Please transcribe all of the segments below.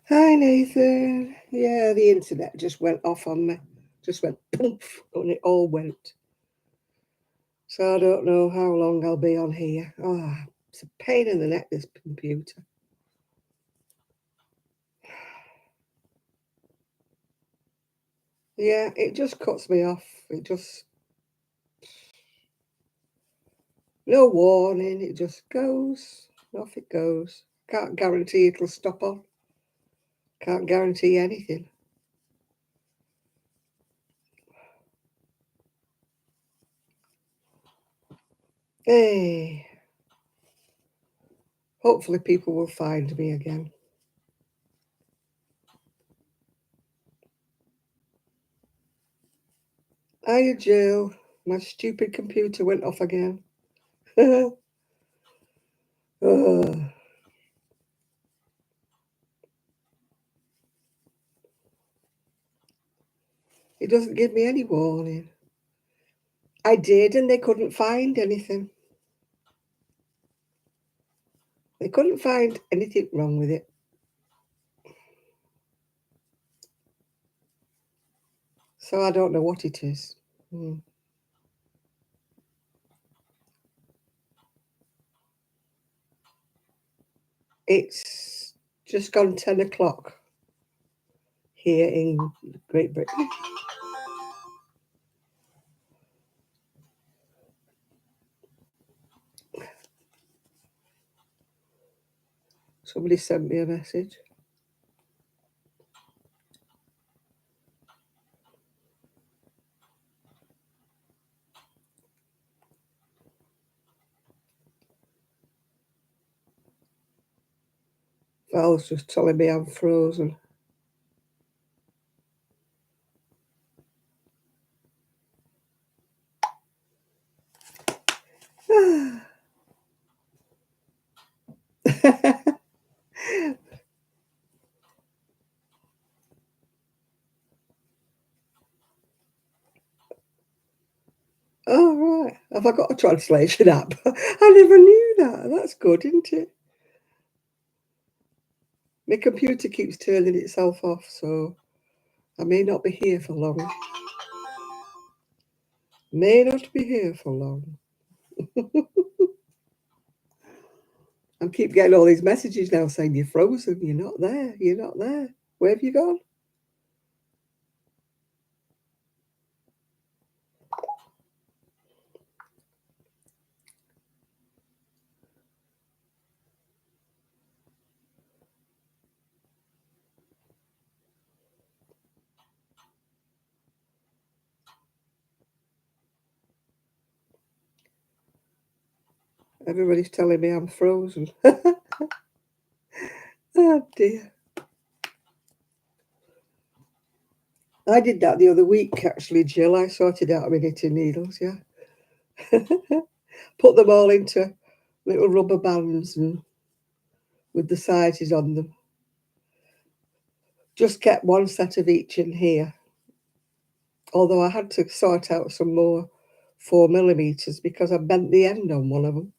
Hi, Nathan. Yeah, the internet just went off on me. Just went poof, and it all went. So I don't know how long I'll be on here. Oh, it's a pain in the neck, this computer. Yeah, it just cuts me off. It just, no warning, it just goes. Off it goes. Can't guarantee it'll stop on. Can't guarantee anything. Hey, hopefully people will find me again. Hiya, Jill. My stupid computer went off again. Ugh. It doesn't give me any warning. I did, and they couldn't find anything. They couldn't find anything wrong with it. So I don't know what it is. It's just gone 10 o'clock here in Great Britain. Somebody sent me a message. Val's just telling me I'm frozen. Oh, right. Have I got a translation app? I never knew that. That's good, isn't it? My computer keeps turning itself off, so I may not be here for long. May not be here for long. I keep getting all these messages now saying you're frozen, you're not there, you're not there. Where have you gone? Everybody's telling me I'm frozen. Oh dear. I did that the other week actually, Jill. I sorted out my knitting needles, yeah. Put them all into little rubber bands and with the sizes on them. Just kept one set of each in here. Although I had to sort out some more 4mm because I bent the end on one of them.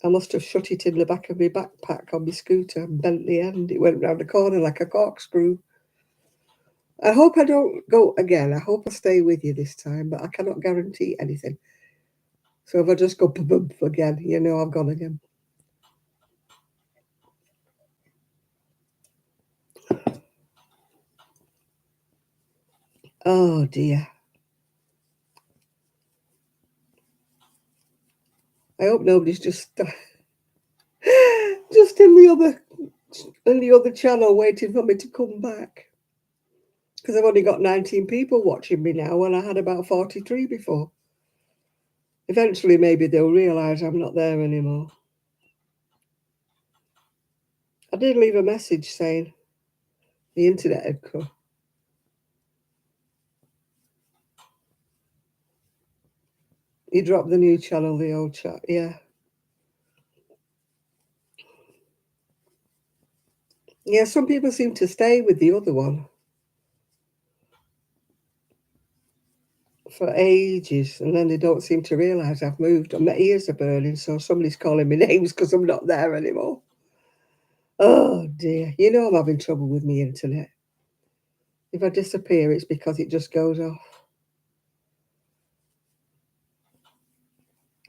I must have shut it in the back of my backpack on my scooter and bent the end. It went round the corner like a corkscrew. I hope I don't go again. I hope I stay with you this time, but I cannot guarantee anything. So if I just go bump again, you know I've gone again. Oh dear. I hope nobody's just just in the other channel waiting for me to come back. Because I've only got 19 people watching me now when I had about 43 before. Eventually maybe they'll realise I'm not there anymore. I did leave a message saying the internet had come. You dropped the new channel, the old chat, yeah. Yeah, some people seem to stay with the other one for ages, and then they don't seem to realise I've moved. And my ears are burning, so somebody's calling me names because I'm not there anymore. Oh dear. You know I'm having trouble with my internet. If I disappear, it's because it just goes off.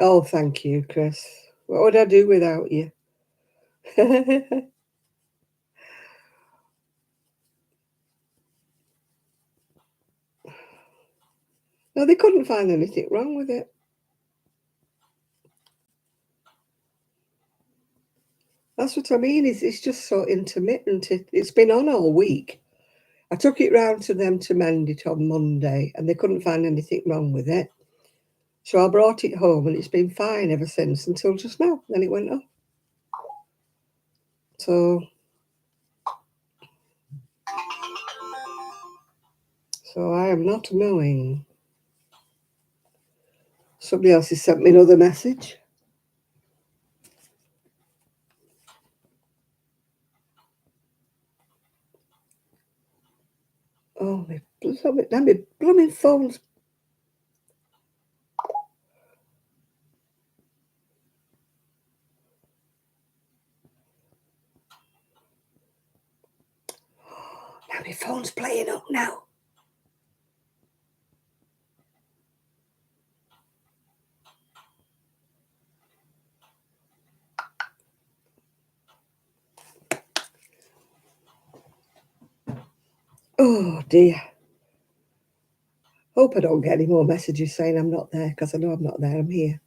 Oh, thank you, Chris. What would I do without you? No, they couldn't find anything wrong with it. That's what I mean. It's just so intermittent. It's been on all week. I took it round to them to mend it on Monday, and they couldn't find anything wrong with it. So I brought it home, and it's been fine ever since until just now. Then it went off. So, so I am not knowing. Somebody else has sent me another message. Oh, my blooming phone's. Now my phone's playing up now. Oh dear. Hope I don't get any more messages saying I'm not there, because I know I'm not there. I'm here.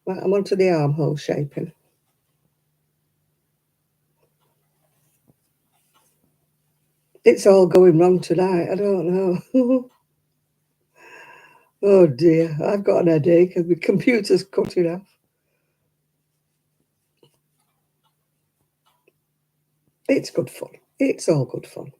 Right, I'm onto the armhole shaping. It's all going wrong tonight. I don't know. Oh dear. I've got an headache and the computer's cutting off. It's good fun. It's all good fun.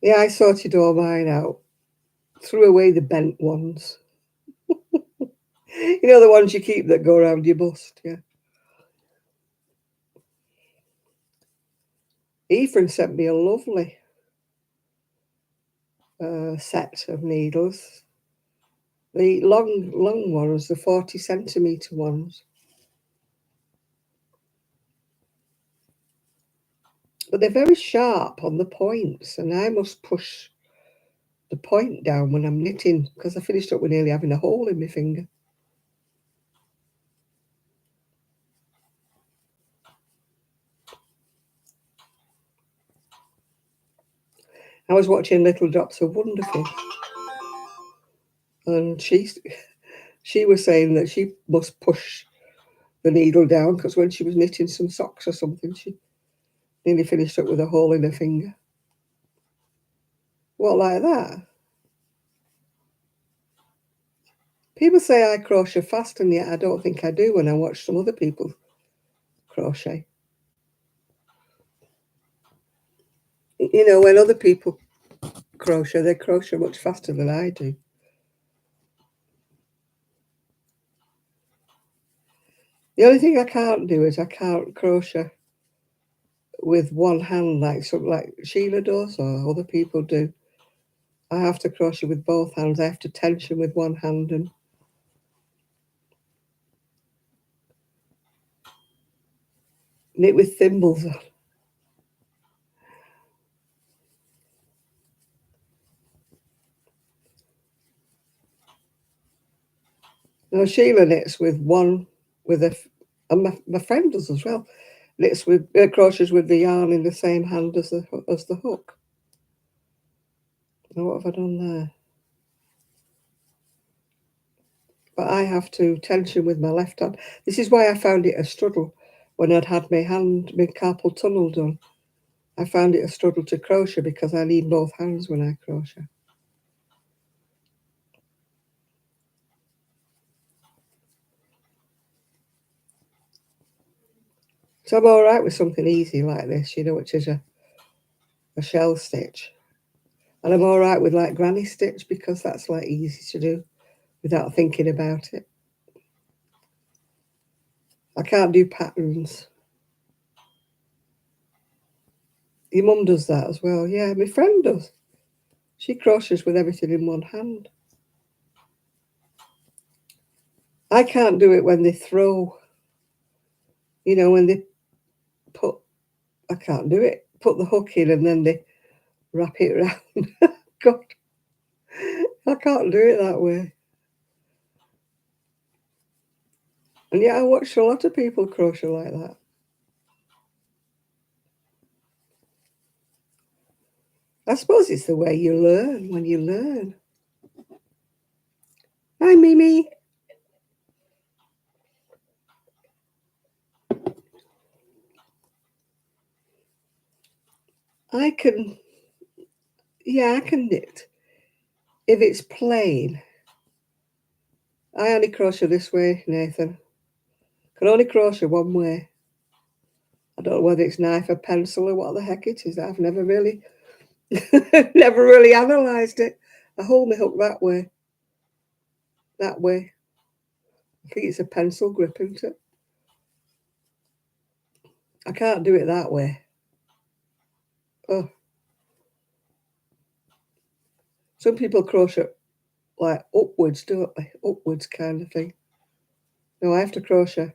Yeah, I sorted all mine out. Threw away the bent ones. You know, the ones you keep that go around your bust, yeah. Ephraim sent me a lovely set of needles. The long ones, the 40 centimetre ones. But they're very sharp on the points, and I must push the point down when I'm knitting, because I finished up with nearly having a hole in my finger. I was watching Little Drops of Wonderful, and she was saying that she must push the needle down because when she was knitting some socks or something, she nearly finished up with a hole in her finger. What, like that? People say I crochet fast, and yet I don't think I do when I watch some other people crochet. You know, when other people crochet, they crochet much faster than I do. The only thing I can't do is I can't crochet with one hand like Sheila does or other people do. I have to crochet with both hands. I have to tension with one hand and knit with thimbles on. Now Sheila knits with one, and my friend does as well. Knits with crochets with the yarn in the same hand as the hook. Now what have I done there? But I have to tension with my left hand. This is why I found it a struggle when I'd had my carpal tunnel done. I found it a struggle to crochet because I need both hands when I crochet. So I'm all right with something easy like this, you know, which is a shell stitch. And I'm all right with like granny stitch because that's like easy to do without thinking about it. I can't do patterns. Your mum does that as well. Yeah, my friend does. She crochets with everything in one hand. I can't do it when they throw, when they put, I can't do it. Put the hook in and then they wrap it around. God, I can't do it that way. And yet I watch a lot of people crochet like that. I suppose it's the way you learn when you learn. Hi, Mimi. I can, yeah, I can knit. If it's plain, I only crochet this way, Nathan. Can only crochet one way. I don't know whether it's knife or pencil or what the heck it is. I've never really, never really analysed it. I hold my hook that way. That way. I think it's a pencil grip, isn't it? I can't do it that way. Oh, some people crochet like upwards, don't they? Upwards kind of thing. No, I have to crochet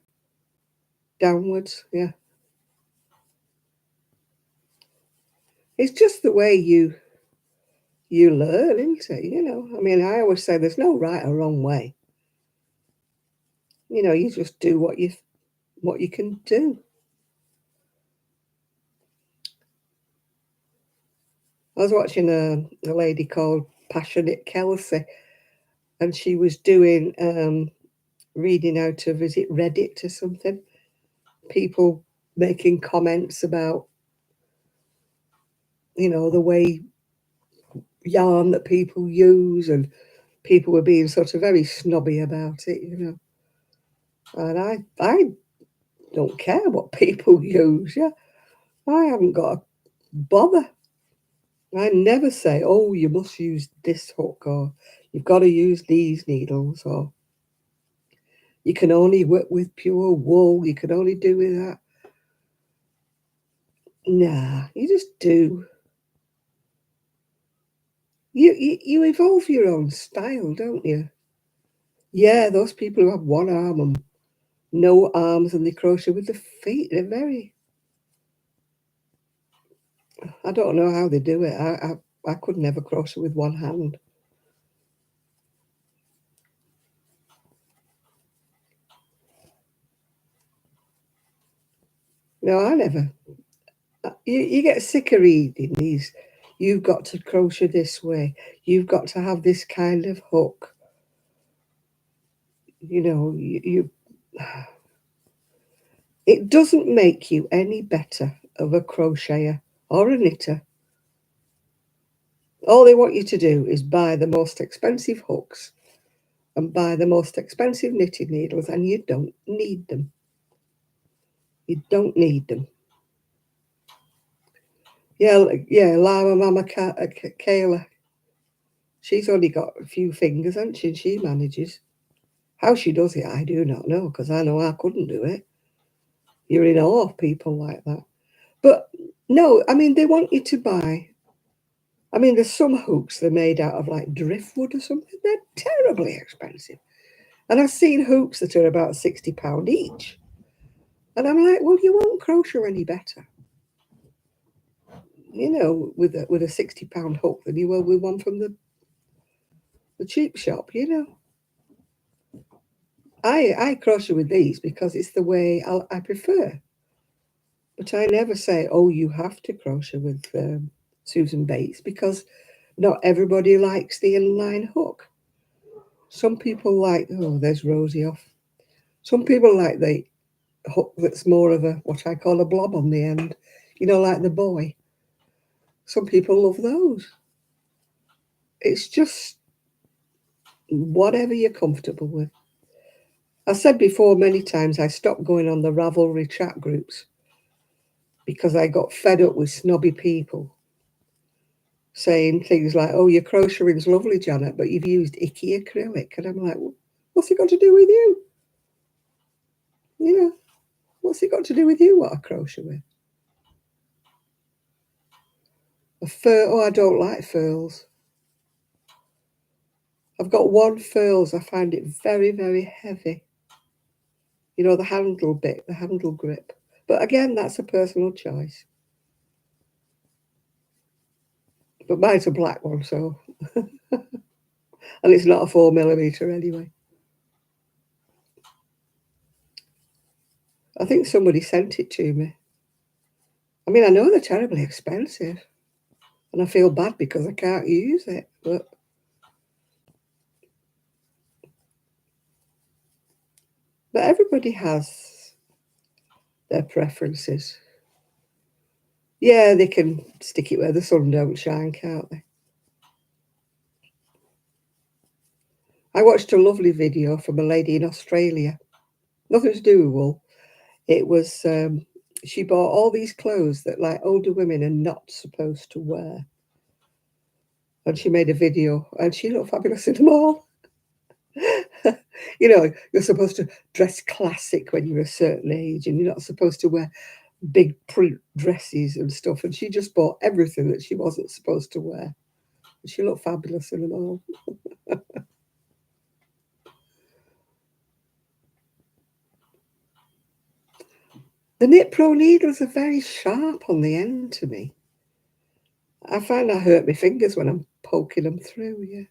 downwards. Yeah, it's just the way you learn, isn't it? I mean, I always say there's no right or wrong way. You just do what you can do. I was watching a lady called Passionate Kelsey, and she was doing reading out of, is it Reddit or something? People making comments about the way yarn that people use, and people were being sort of very snobby about it. And I don't care what people use. Yeah, I haven't got a bother. I never say, oh, you must use this hook, or you've got to use these needles, or you can only work with pure wool, you can only do with that. Nah, you just do. You evolve your own style, don't you? Yeah, those people who have one arm and no arms and they crochet with the feet, they're very. I don't know how they do it. I could never crochet with one hand. No, I never. You get sick of reading these. You've got to crochet this way. You've got to have this kind of hook. You it doesn't make you any better of a crocheter or a knitter. All they want you to do is buy the most expensive hooks and buy the most expensive knitting needles, and you don't need them. You don't need them. Yeah, yeah, Llama Mama Kayla. She's only got a few fingers, hasn't she? And she manages. How she does it, I do not know, because I know I couldn't do it. You're in awe of people like that. But no, I mean, they want you to buy. I mean, there's some hooks they're made out of like driftwood or something. They're terribly expensive. And I've seen hooks that are about £60 each. And I'm like, well, you won't crochet any better, with a £60 hook than you will with one from the cheap shop. I crochet with these because it's the way I prefer. But I never say, oh, you have to crochet with Susan Bates, because not everybody likes the inline hook. Some people like, oh, there's Rosie off. Some people like the hook that's more of a, what I call a blob on the end, like the boy. Some people love those. It's just whatever you're comfortable with. I said before many times I stopped going on the Ravelry chat groups because I got fed up with snobby people saying things like, oh, your crocheting's lovely, Janet, but you've used icky acrylic. And I'm like, well, what's it got to do with you? What's it got to do with you, what I crochet with? A fur, oh, I don't like furls. I've got one furls. I find it very, very heavy. You know, the handle bit, the handle grip. But again, that's a personal choice. But mine's a black one, so. And it's not a 4mm anyway. I think somebody sent it to me. I mean, I know they're terribly expensive. And I feel bad because I can't use it. But everybody has their preferences. Yeah, they can stick it where the sun don't shine, can't they? I watched a lovely video from a lady in Australia. Nothing to do with wool. It was, she bought all these clothes that like older women are not supposed to wear. And she made a video and she looked fabulous in them all. You know, you're supposed to dress classic when you're a certain age and you're not supposed to wear big print dresses and stuff. And she just bought everything that she wasn't supposed to wear. And she looked fabulous in them all. The Knit Pro needles are very sharp on the end to me. I find I hurt my fingers when I'm poking them through, yeah.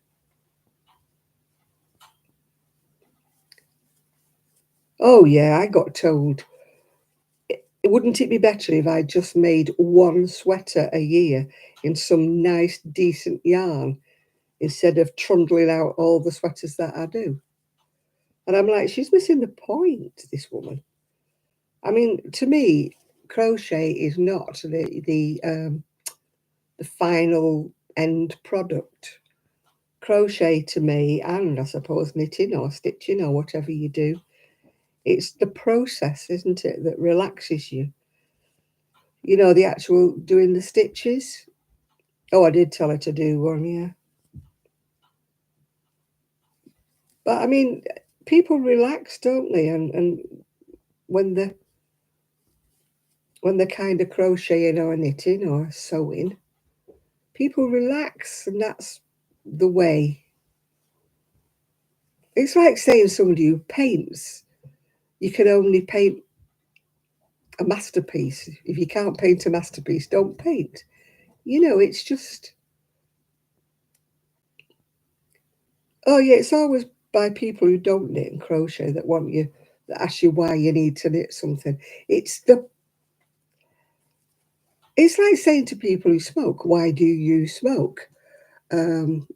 Oh, yeah, I got told. Wouldn't it be better if I just made one sweater a year in some nice, decent yarn instead of trundling out all the sweaters that I do? And I'm like, she's missing the point, this woman. I mean, to me, crochet is not the final end product. Crochet to me, and I suppose knitting or stitching or whatever you do, it's the process, isn't it, that relaxes you. You know, the actual doing the stitches. Oh, I did tell her to do one, yeah. But I mean, people relax, don't they? And when they're kind of crocheting or knitting or sewing, people relax, and that's the way. It's like saying somebody who paints, you can only paint a masterpiece. If you can't paint a masterpiece, don't paint. You know, it's just, oh yeah, it's always by people who don't knit and crochet that want you, that ask you why you need to knit something. It's like saying to people who smoke, why do you smoke? Um,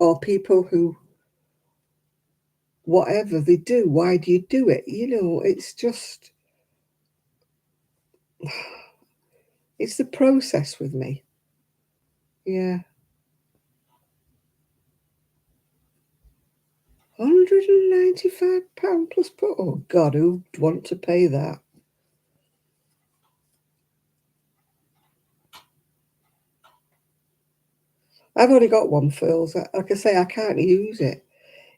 or people who, whatever they do, why do you do it? You know, it's just, it's the process with me. Yeah. £195 plus put. Oh God, who'd want to pay that? I've only got one furls. Like I say, I can't use it.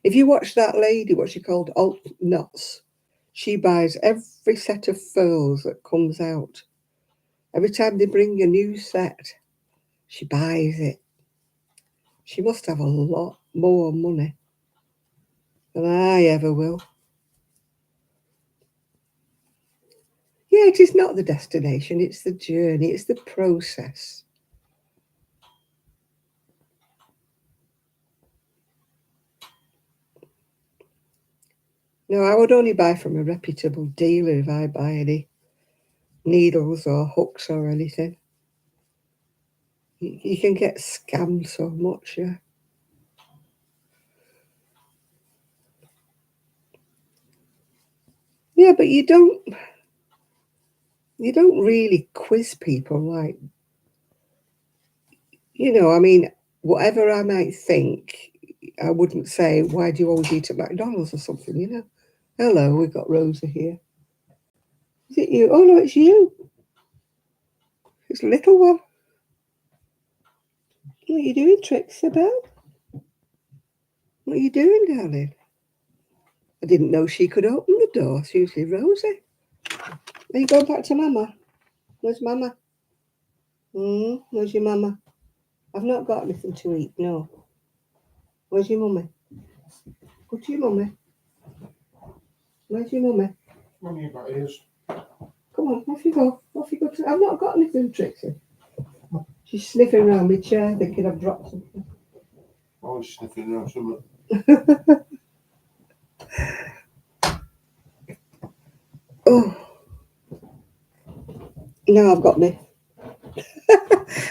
If you watch that lady, what she called Alt Nuts, she buys every set of furls that comes out. Every time they bring a new set, she buys it. She must have a lot more money than I ever will. Yeah, it is not the destination, it's the journey, it's the process. No, I would only buy from a reputable dealer if I buy any needles or hooks or anything. You can get scammed so much, yeah. Yeah, but you don't really quiz people like, you know, I mean, whatever I might think, I wouldn't say, why do you always eat at McDonald's or something, you know? Hello, we've got Rosa here. Is it you? Oh no, it's you. It's a little one. What are you doing, Trixie Belle? What are you doing, darling? I didn't know she could open the door. It's usually Rosie. Are you going back to Mama? Where's Mama? Where's your Mama? I've not got anything to eat, no. Where's your Mummy? Go to your mummy. Where's your mummy? Mummy, you got ears. Come on, off you go. Off you go. I've not got anything, Trixie. She's sniffing around my chair thinking I've dropped something. Oh, he's sniffing around something. Oh, now I've got me.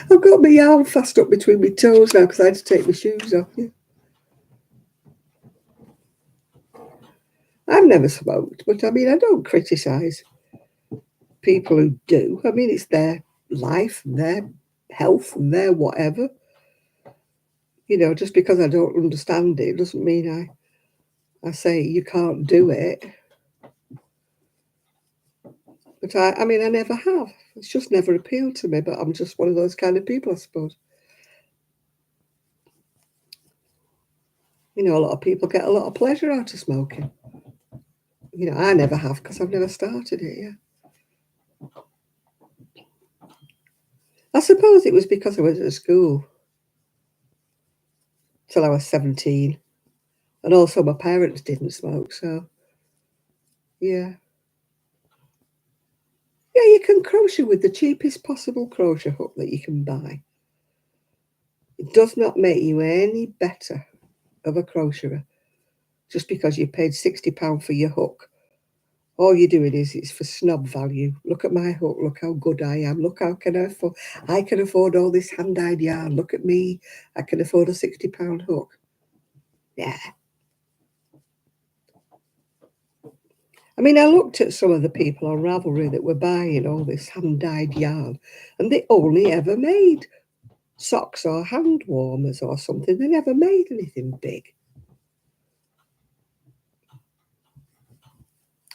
I've got my arm fast up between my toes now because I had to take my shoes off. Yeah. I've never smoked, but I mean, I don't criticise people who do. I mean, it's their life and their health and their whatever. You know, just because I don't understand it doesn't mean I say you can't do it. But I mean, I never have. It's just never appealed to me, but I'm just one of those kind of people, I suppose. You know, a lot of people get a lot of pleasure out of smoking. You know, I never have because I've never started it yet. I suppose it was because I went to school till I was 17. And also my parents didn't smoke, so yeah. Yeah, you can crochet with the cheapest possible crochet hook that you can buy. It does not make you any better of a crocheter just because you paid £60 for your hook. All you're doing is it's for snob value. Look at my hook. Look how good I am. Look how I can afford all this hand-dyed yarn. Look at me. I can afford a £60 hook. Yeah. I mean, I looked at some of the people on Ravelry that were buying all this hand-dyed yarn, and they only ever made socks or hand warmers or something. They never made anything big.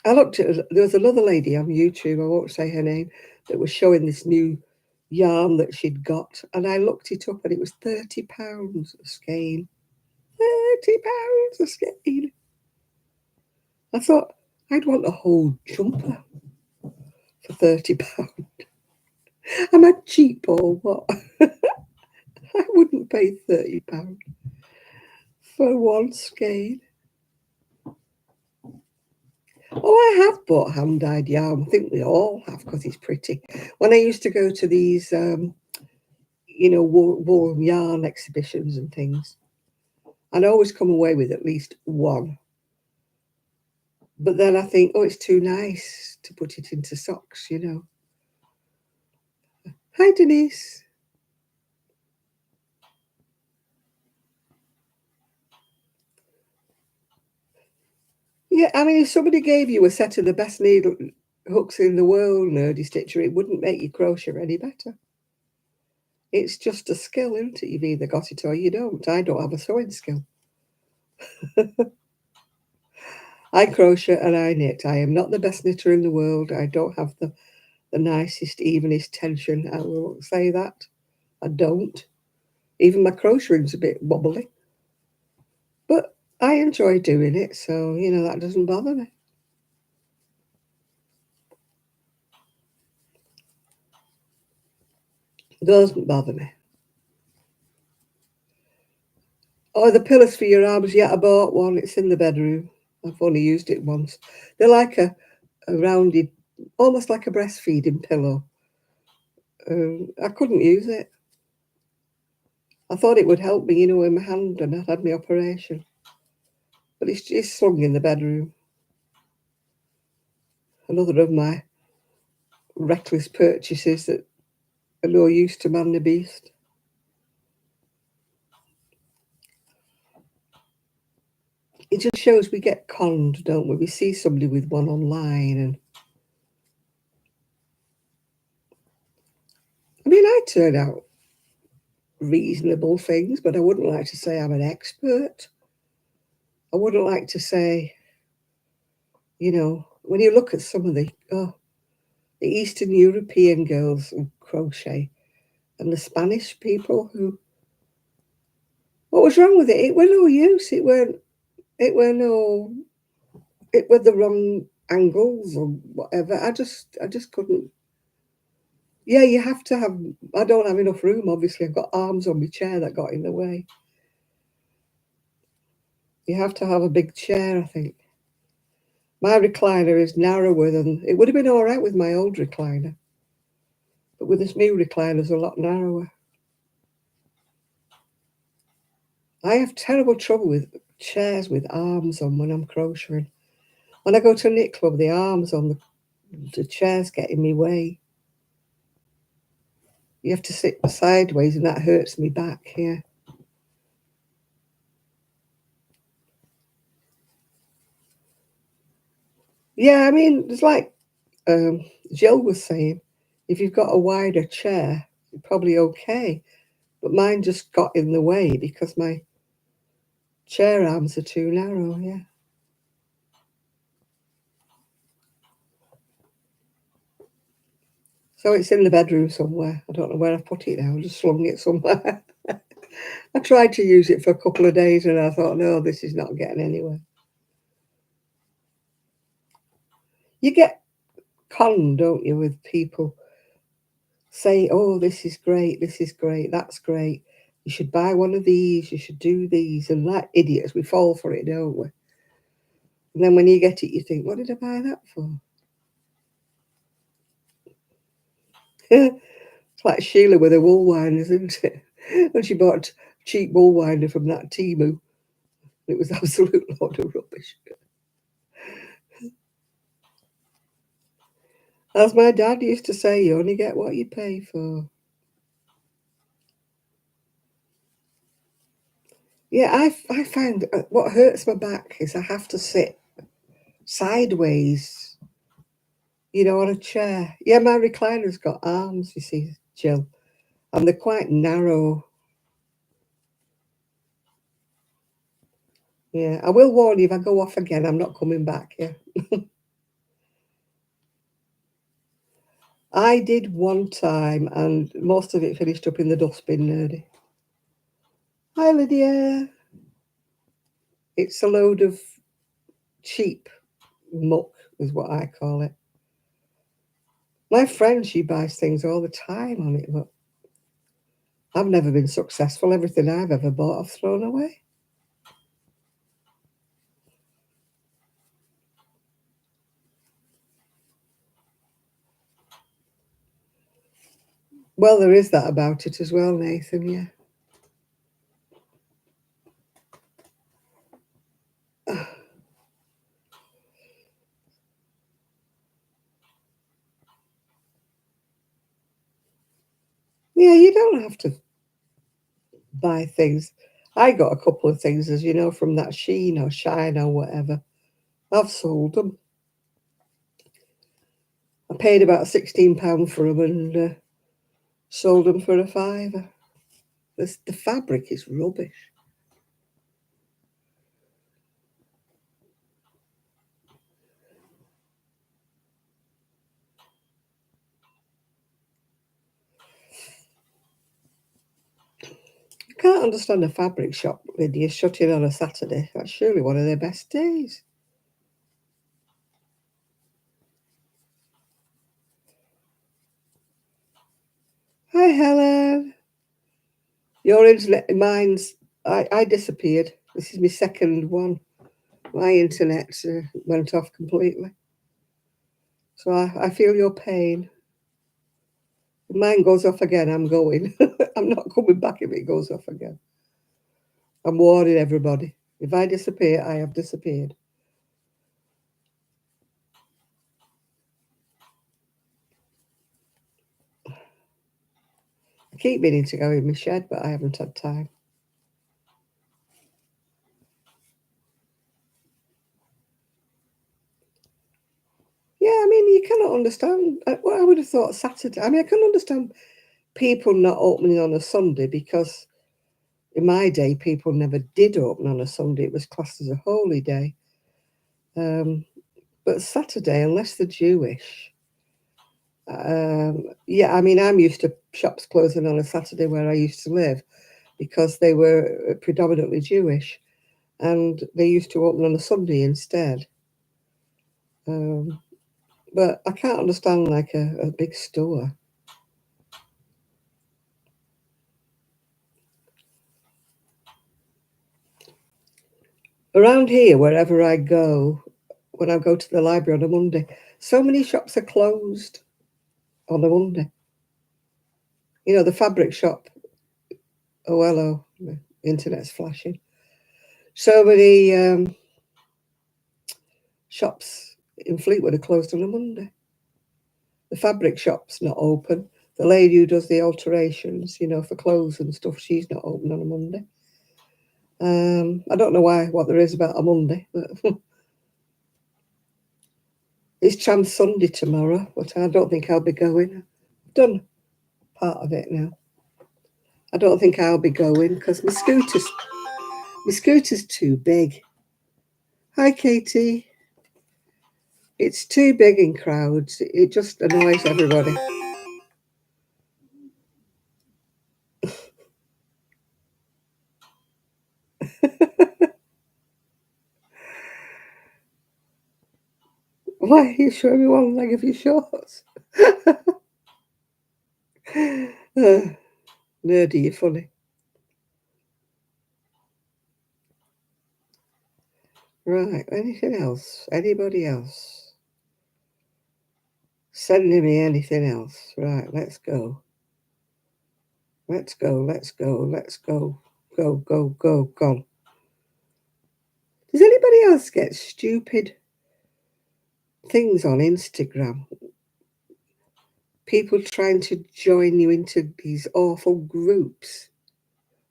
I looked at, there was another lady on YouTube, I won't say her name, that was showing this new yarn that she'd got, and I looked it up and it was £30 a skein. £30 a skein. I thought I'd want a whole jumper for £30. Am I cheap or what? I wouldn't pay £30 for one skein. Oh, I have bought hand-dyed yarn. I think we all have because it's pretty. When I used to go to these, you know, wool yarn exhibitions and things, I'd always come away with at least one. But then I think, oh, it's too nice to put it into socks, you know. Hi, Denise. Yeah, I mean, if somebody gave you a set of the best needle hooks in the world, Nerdy Stitcher, it wouldn't make your crochet any better. It's just a skill, isn't it? You've either got it or you don't. I don't have a sewing skill. I crochet and I knit. I am not the best knitter in the world. I don't have the nicest, evenest tension. I will say that. I don't. Even my crocheting's a bit wobbly. But I enjoy doing it, so, you know, that doesn't bother me. It doesn't bother me. Oh, the pillows for your arms. Yeah, I bought one. It's in the bedroom. I've only used it once. They're like a rounded, almost like a breastfeeding pillow. I couldn't use it. I thought it would help me, you know, in my hand when I had my operation. But it's slung in the bedroom. Another of my reckless purchases that are no use to man the beast. It just shows we get conned, don't we? We see somebody with one online, and I mean, I turn out reasonable things, but I wouldn't like to say I'm an expert. I wouldn't like to say, you know, when you look at some of the Eastern European girls who crochet and the Spanish people who, what was wrong with it? It were no use. It were the wrong angles or whatever. I just couldn't. Yeah, you have to have. I don't have enough room. Obviously, I've got arms on my chair that got in the way. You have to have a big chair, I think. My recliner is narrower than it would have been all right with my old recliner, but with this new recliner, it's a lot narrower. I have terrible trouble with chairs with arms on when I'm crocheting. When I go to a knit club, the arms on the chairs get in my way. You have to sit sideways, and that hurts me back here. Yeah, I mean, it's like Jill was saying, if you've got a wider chair, you're probably okay. But mine just got in the way because my chair arms are too narrow, yeah. So it's in the bedroom somewhere. I don't know where I put it now. I just slung it somewhere. I tried to use it for a couple of days and I thought, no, this is not getting anywhere. You get conned, don't you, with people say, oh, this is great, that's great. You should buy one of these, you should do these. And like idiots, we fall for it, don't we? And then when you get it, you think, what did I buy that for? It's like Sheila with her wool winders, isn't it? When she bought a cheap wool winder from that Timu, it was absolute load of rubbish. As my dad used to say, you only get what you pay for. Yeah, I find what hurts my back is I have to sit sideways, on a chair. Yeah, my recliner's got arms, you see, Jill, and they're quite narrow. Yeah, I will warn you, if I go off again, I'm not coming back, yeah. I did one time, and most of it finished up in the dustbin, nerdy. Hi, Lydia. It's a load of cheap muck, is what I call it. My friend, she buys things all the time on it, but I've never been successful. Everything I've ever bought, I've thrown away. Well, there is that about it as well, Nathan, yeah. Yeah, you don't have to buy things. I got a couple of things, as you know, from that Sheen or Shine or whatever. I've sold them. I paid about £16 for them and sold them for a fiver. The fabric is rubbish. I can't understand a fabric shop with you shutting on a Saturday. That's surely one of their best days. Hi, Helen. Your internet, mine's, I disappeared. This is my second one. My internet went off completely. So I feel your pain. If mine goes off again, I'm going. I'm not coming back if it goes off again. I'm warning everybody. If I disappear, I have disappeared. I keep meaning to go in my shed, but I haven't had time. Yeah, I mean, you cannot understand. What I would have thought Saturday. I mean, I can understand people not opening on a Sunday because in my day, people never did open on a Sunday. It was classed as a holy day. But Saturday, unless they're Jewish, yeah, I mean, I'm used to shops closing on a Saturday where I used to live because they were predominantly Jewish and they used to open on a Sunday instead. But I can't understand like a big store. Around here, wherever I go, when I go to the library on a Monday, so many shops are closed on a Monday. You know, the fabric shop. Oh, hello. The internet's flashing. So many shops in Fleetwood are closed on a Monday. The fabric shop's not open. The lady who does the alterations, you know, for clothes and stuff, she's not open on a Monday. I don't know what there is about a Monday, but it's Trans Sunday tomorrow, but I don't think I'll be going. I've done part of it now. I don't think I'll be going because my scooter's too big. Hi, Katie. It's too big in crowds. It just annoys everybody. Why are you showing me one leg of your shorts? Nerdy, you're funny. Right, anything else? Anybody else? Sending me anything else? Right, let's go. Let's go, let's go, let's go. Go, go, go, go. Does anybody else get stupid things on Instagram? People trying to join you into these awful groups.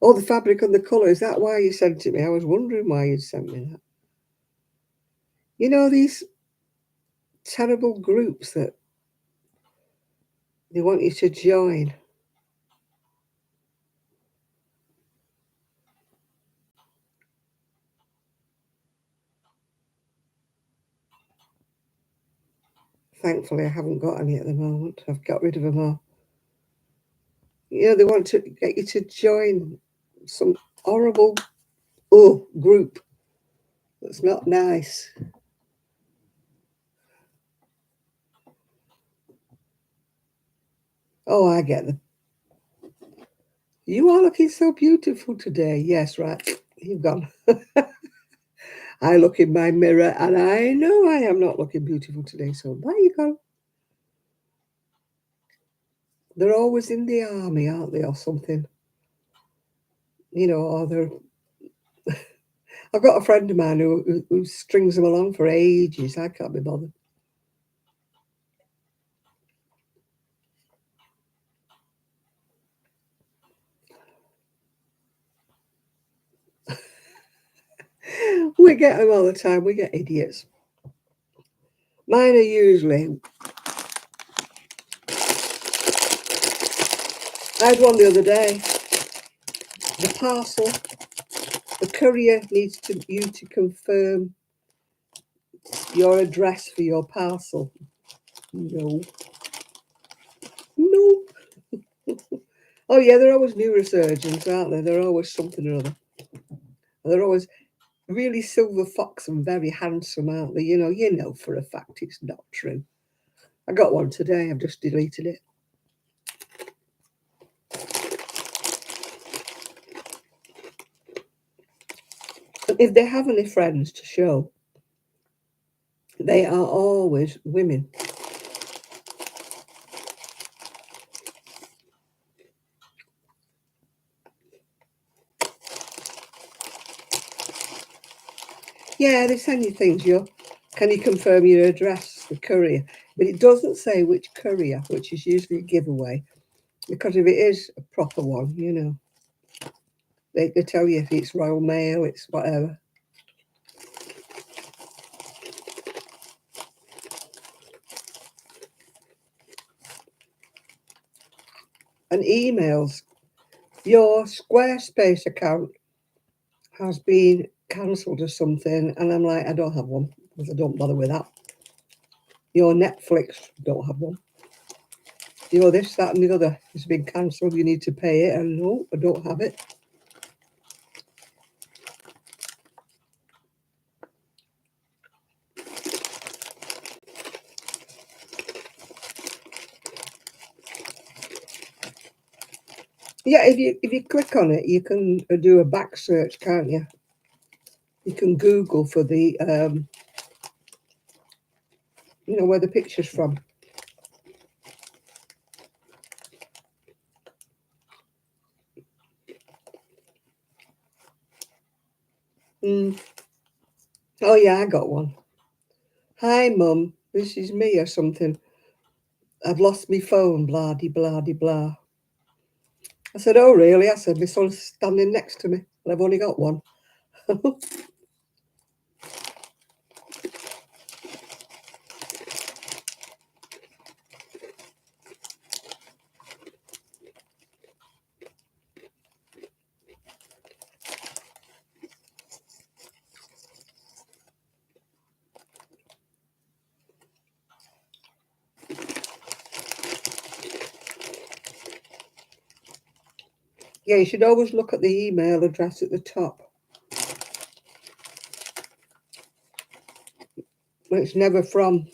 Oh, the fabric and the colour. Is that why you sent it me? I was wondering why you sent me that. You know, these terrible groups that they want you to join. Thankfully, I haven't got any at the moment. I've got rid of them all. You know, they want to get you to join some horrible group that's not nice. Oh, I get them. You are looking so beautiful today. Yes, right. You've gone. I look in my mirror and I know I am not looking beautiful today. So there you go. They're always in the army, aren't they, or something? You know, or they're. I've got a friend of mine who strings them along for ages. I can't be bothered. We get them all the time. We get idiots. Mine are usually. I had one the other day. The parcel, the courier needs you to confirm your address for your parcel. No. No. Oh yeah, they're always neurosurgeons, aren't they? They're always something or other. They're always really silver fox and very handsome, aren't they? You know for a fact it's not true. I got one today. I've just deleted it. If they have any friends to show, they are always women. Yeah, they send you things. Can you confirm your address, the courier? But it doesn't say which courier, which is usually a giveaway. Because if it is a proper one, they tell you if it's Royal Mail, it's whatever. And emails. Your Squarespace account has been cancelled or something, and I'm like, I don't have one because I don't bother with that. Your Netflix, don't have one. This, that, and the other has been cancelled. You need to pay it, and no, I don't have it. Yeah, if you click on it, you can do a back search, can't you? You can Google for the, you know, where the picture's from. Oh yeah, I got one. Hi Mum, this is me or something. I've lost my phone, blah de blah de blah. I said, oh really? I said, my son's standing next to me and I've only got one. Yeah, you should always look at the email address at the top. It's never from.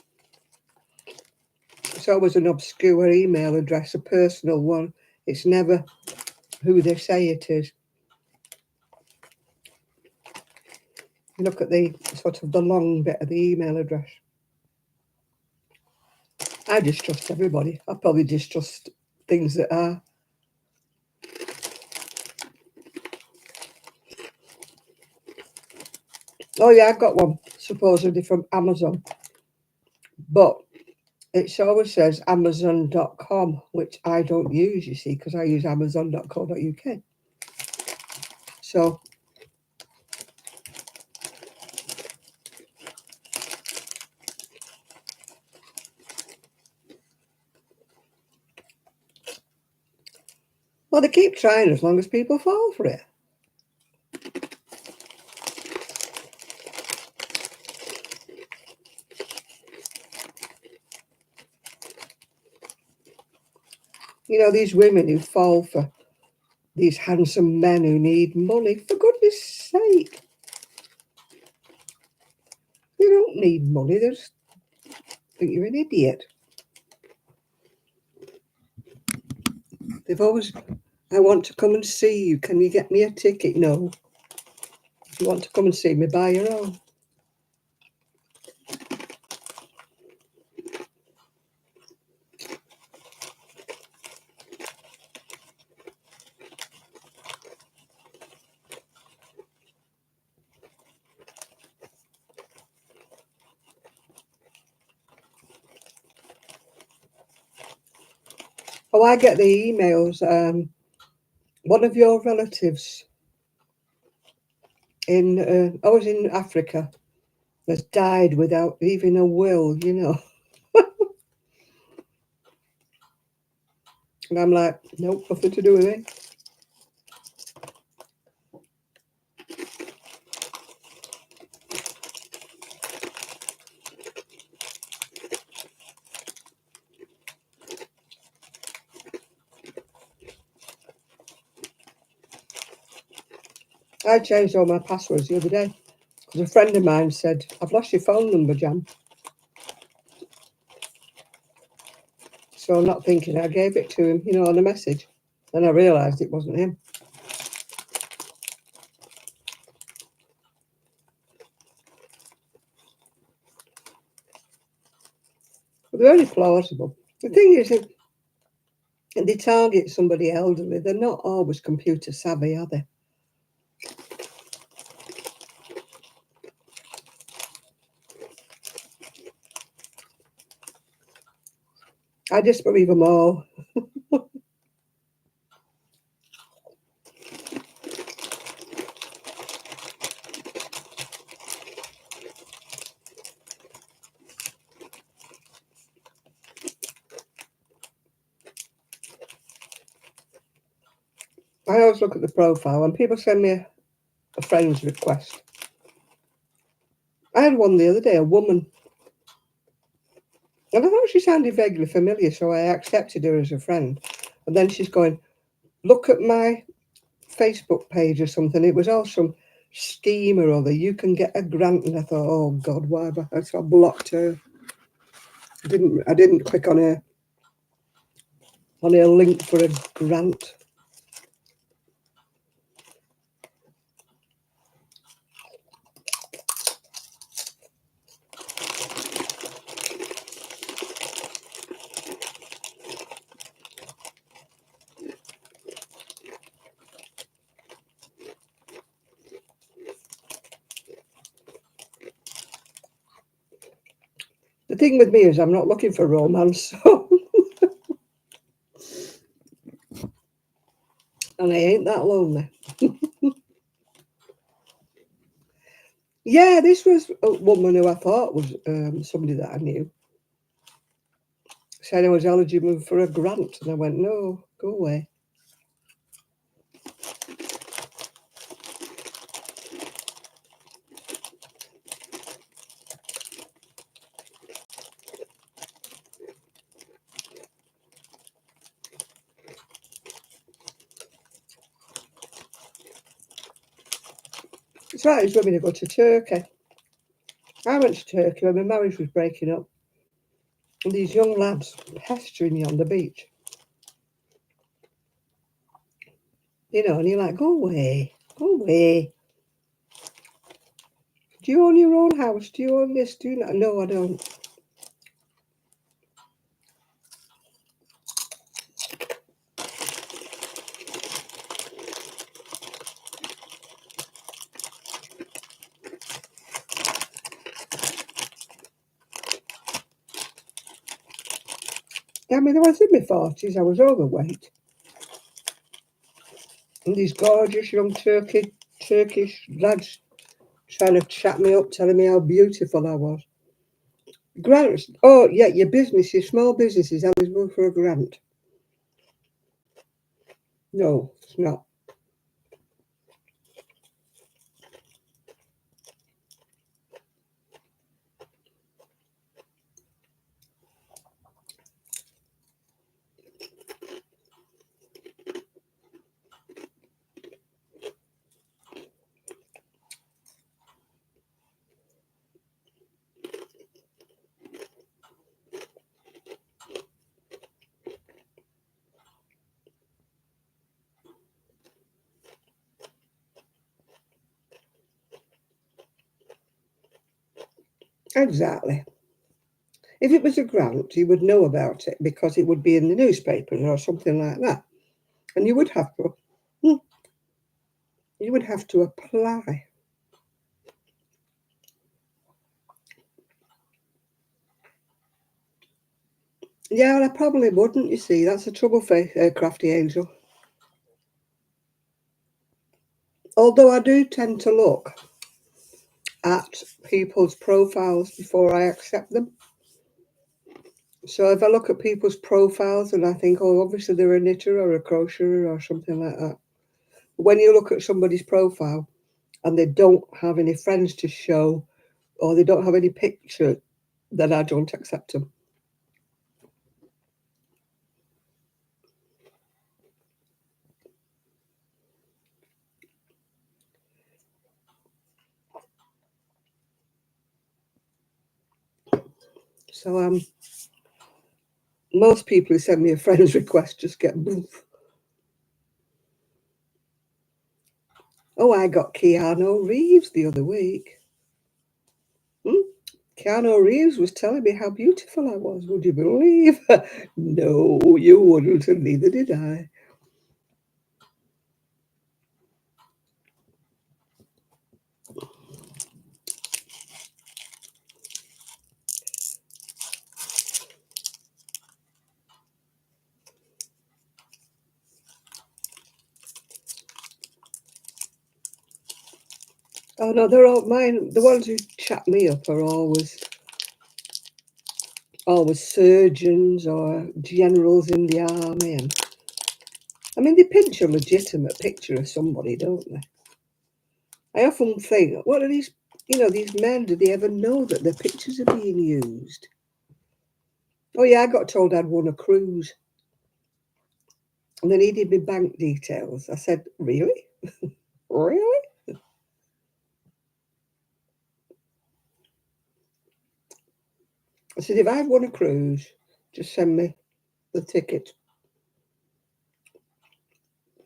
It's always an obscure email address, a personal one. It's never who they say it is. You look at the sort of the long bit of the email address. I distrust everybody. I probably distrust things that are. Oh yeah, I got one supposedly from Amazon, but it always says Amazon.com, which I don't use, you see, because I use Amazon.co.uk. So well, they keep trying as long as people fall for it. You know, these women who fall for these handsome men who need money, for goodness sake. You don't need money, they just think you're an idiot. They've always, I want to come and see you. Can you get me a ticket? No. If you want to come and see me, buy your own. Oh, I get the emails. One of your relatives in, I was in Africa, has died without even a will, you know. And I'm like, nope, nothing to do with it. I changed all my passwords the other day because a friend of mine said, I've lost your phone number, Jan. So I'm not thinking, I gave it to him, you know, on a message. Then I realised it wasn't him. But they're very plausible. The thing is, if they target somebody elderly, they're not always computer savvy, are they? I disbelieve them all. I always look at the profile when people send me a friend's request. I had one the other day, a woman, and I thought she sounded vaguely familiar, so I accepted her as a friend. And then she's going, look at my Facebook page or something. It was all some scheme or other. You can get a grant, and I thought, oh God, why have I? So I blocked her. I didn't click on her link for a grant. The thing with me is I'm not looking for romance, so and I ain't that lonely. Yeah, this was a woman who I thought was somebody that I knew. Said I was eligible for a grant, and I went, no, go away. It's right, he's wanting to go to Turkey. I went to Turkey when my marriage was breaking up, and these young lads pestering me on the beach. You know, and you're like, go away, go away. Do you own your own house? Do you own this? Do you not? No, I don't. I mean, I was in my 40s, I was overweight. And these gorgeous young Turkish lads trying to chat me up, telling me how beautiful I was. Grants. Oh, yeah, your businesses, small businesses, eligible for a grant. No, it's not. Exactly. If it was a grant, you would know about it because it would be in the newspapers or something like that. And you would have to, you would have to apply. Yeah, well, I probably wouldn't, you see. That's the trouble for Crafty Angel. Although I do tend to look at people's profiles before I accept them. So if I look at people's profiles and I think, oh, obviously they're a knitter or a crocheter or something like that. When you look at somebody's profile and they don't have any friends to show or they don't have any picture, then I don't accept them. So most people who send me a friend's request just get boof. Oh, I got Keanu Reeves the other week. Keanu Reeves was telling me how beautiful I was. Would you believe? No, you wouldn't, and neither did I. Oh no, they're all mine. The ones who chat me up are always surgeons or generals in the army, and I mean they pinch a legitimate picture of somebody, don't they? I often think, what are these? These men. Do they ever know that their pictures are being used? Oh yeah, I got told I'd won a cruise, and they needed my bank details. I said, really, really? I said, if I've won a cruise, just send me the ticket.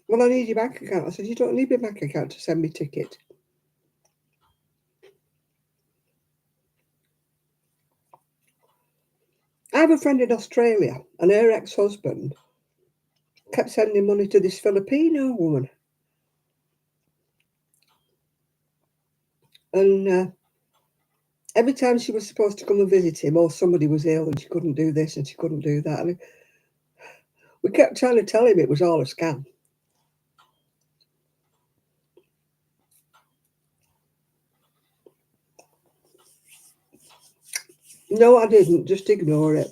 Well, I need your bank account. I said, you don't need my bank account to send me ticket. I have a friend in Australia, and her ex-husband kept sending money to this Filipino woman. And Every time she was supposed to come and visit him, or somebody was ill and she couldn't do this and she couldn't do that. And we kept trying to tell him it was all a scam. No, I didn't. Just ignore it.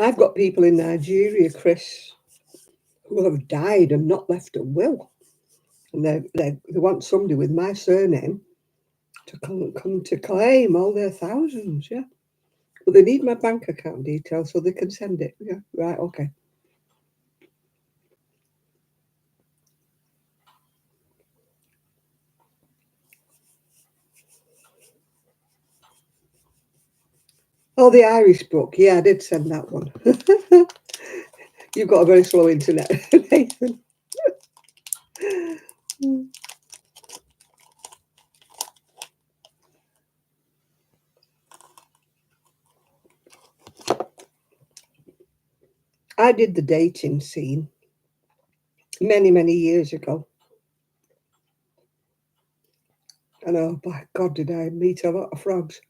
I've got people in Nigeria, Chris, who have died and not left a will. And they want somebody with my surname to come to claim all their thousands, yeah. But they need my bank account details so they can send it. Yeah, right, okay. Oh, the Irish book. Yeah, I did send that one. You've got a very slow internet, Nathan. I did the dating scene many, many years ago. And oh, by God, did I meet a lot of frogs.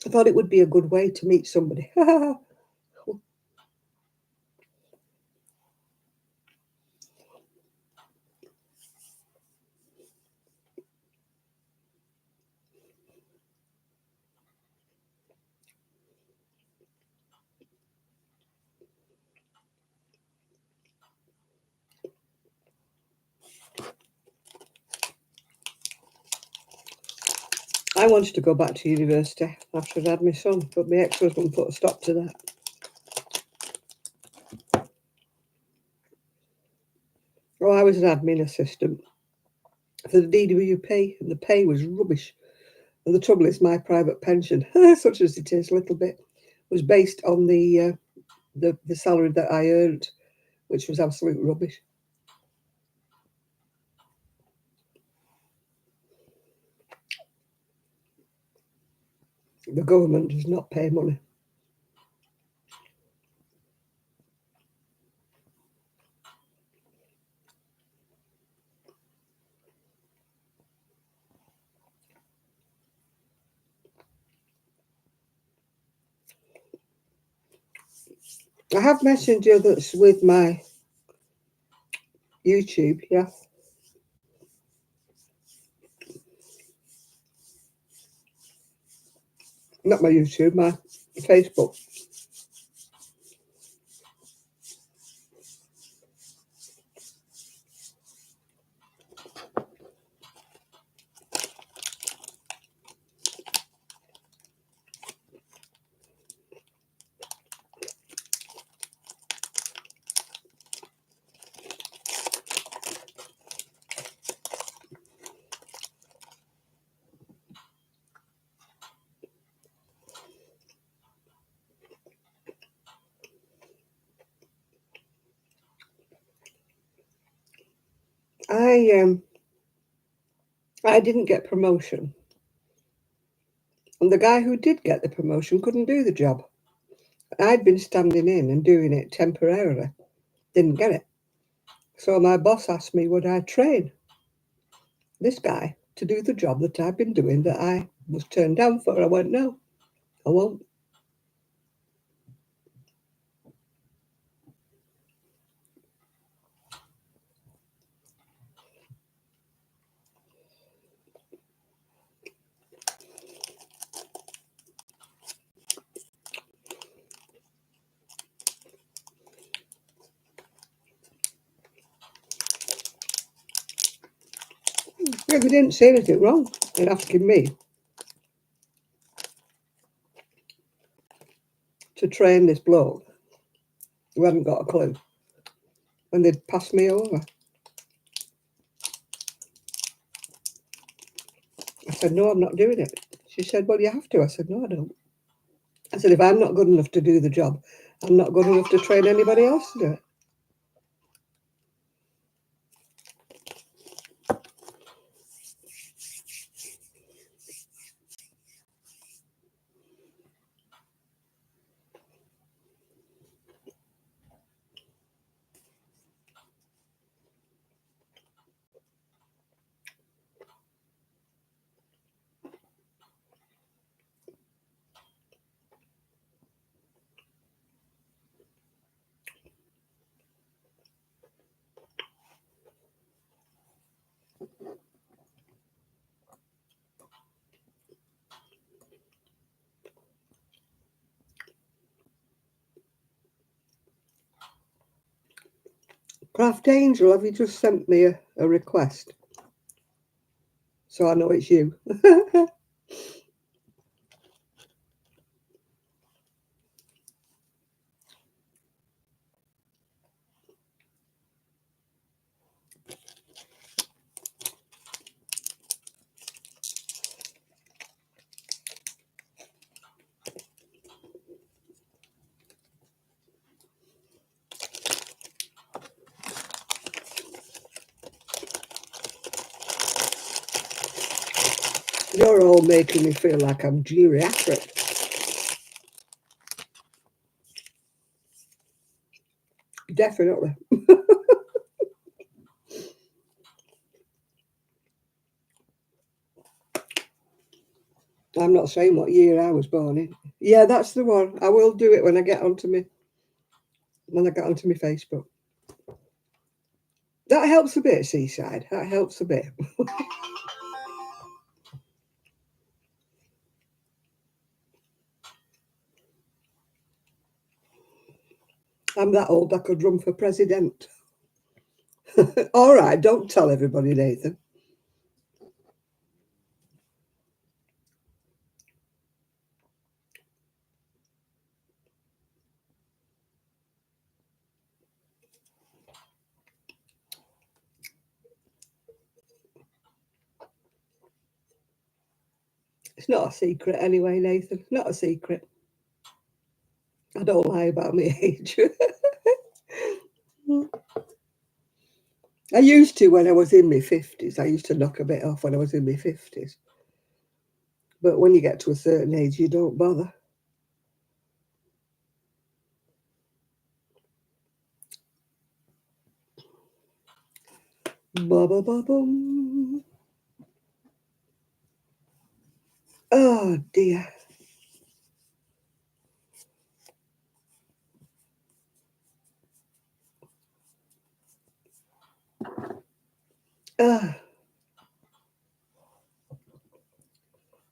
I thought it would be a good way to meet somebody. I wanted to go back to university after I'd had my son, but my ex-husband put a stop to that. Oh, I was an admin assistant for the DWP, and the pay was rubbish. And the trouble is, my private pension, such as it is, a little bit, was based on the salary that I earned, which was absolute rubbish. The government does not pay money. I have Messenger that's with my YouTube, yeah. Not my YouTube, my Facebook. I didn't get promotion. And the guy who did get the promotion couldn't do the job. I'd been standing in and doing it temporarily. Didn't get it. So my boss asked me, would I train this guy to do the job that I've been doing that I was turned down for? I went, no, I won't. Yeah, they didn't say anything wrong in asking me to train this bloke who hadn't got a clue. And they'd passed me over. I said, no, I'm not doing it. She said, well, you have to. I said, no, I don't. I said, if I'm not good enough to do the job, I'm not good enough to train anybody else to do it. Craft Angel, have you just sent me a request? So I know it's you. You're all making me feel like I'm geriatric. Definitely. I'm not saying what year I was born in. Yeah, that's the one. I will do it when I get onto my Facebook. That helps a bit, Seaside. That helps a bit. I'm that old I could run for president. All right, don't tell everybody, Nathan. It's not a secret anyway, Nathan. Not a secret. I don't lie about my age. I used to when I was in my 50s. I used to knock a bit off when I was in my 50s. But when you get to a certain age, you don't bother. Ba-ba-ba-boom. Oh, dear.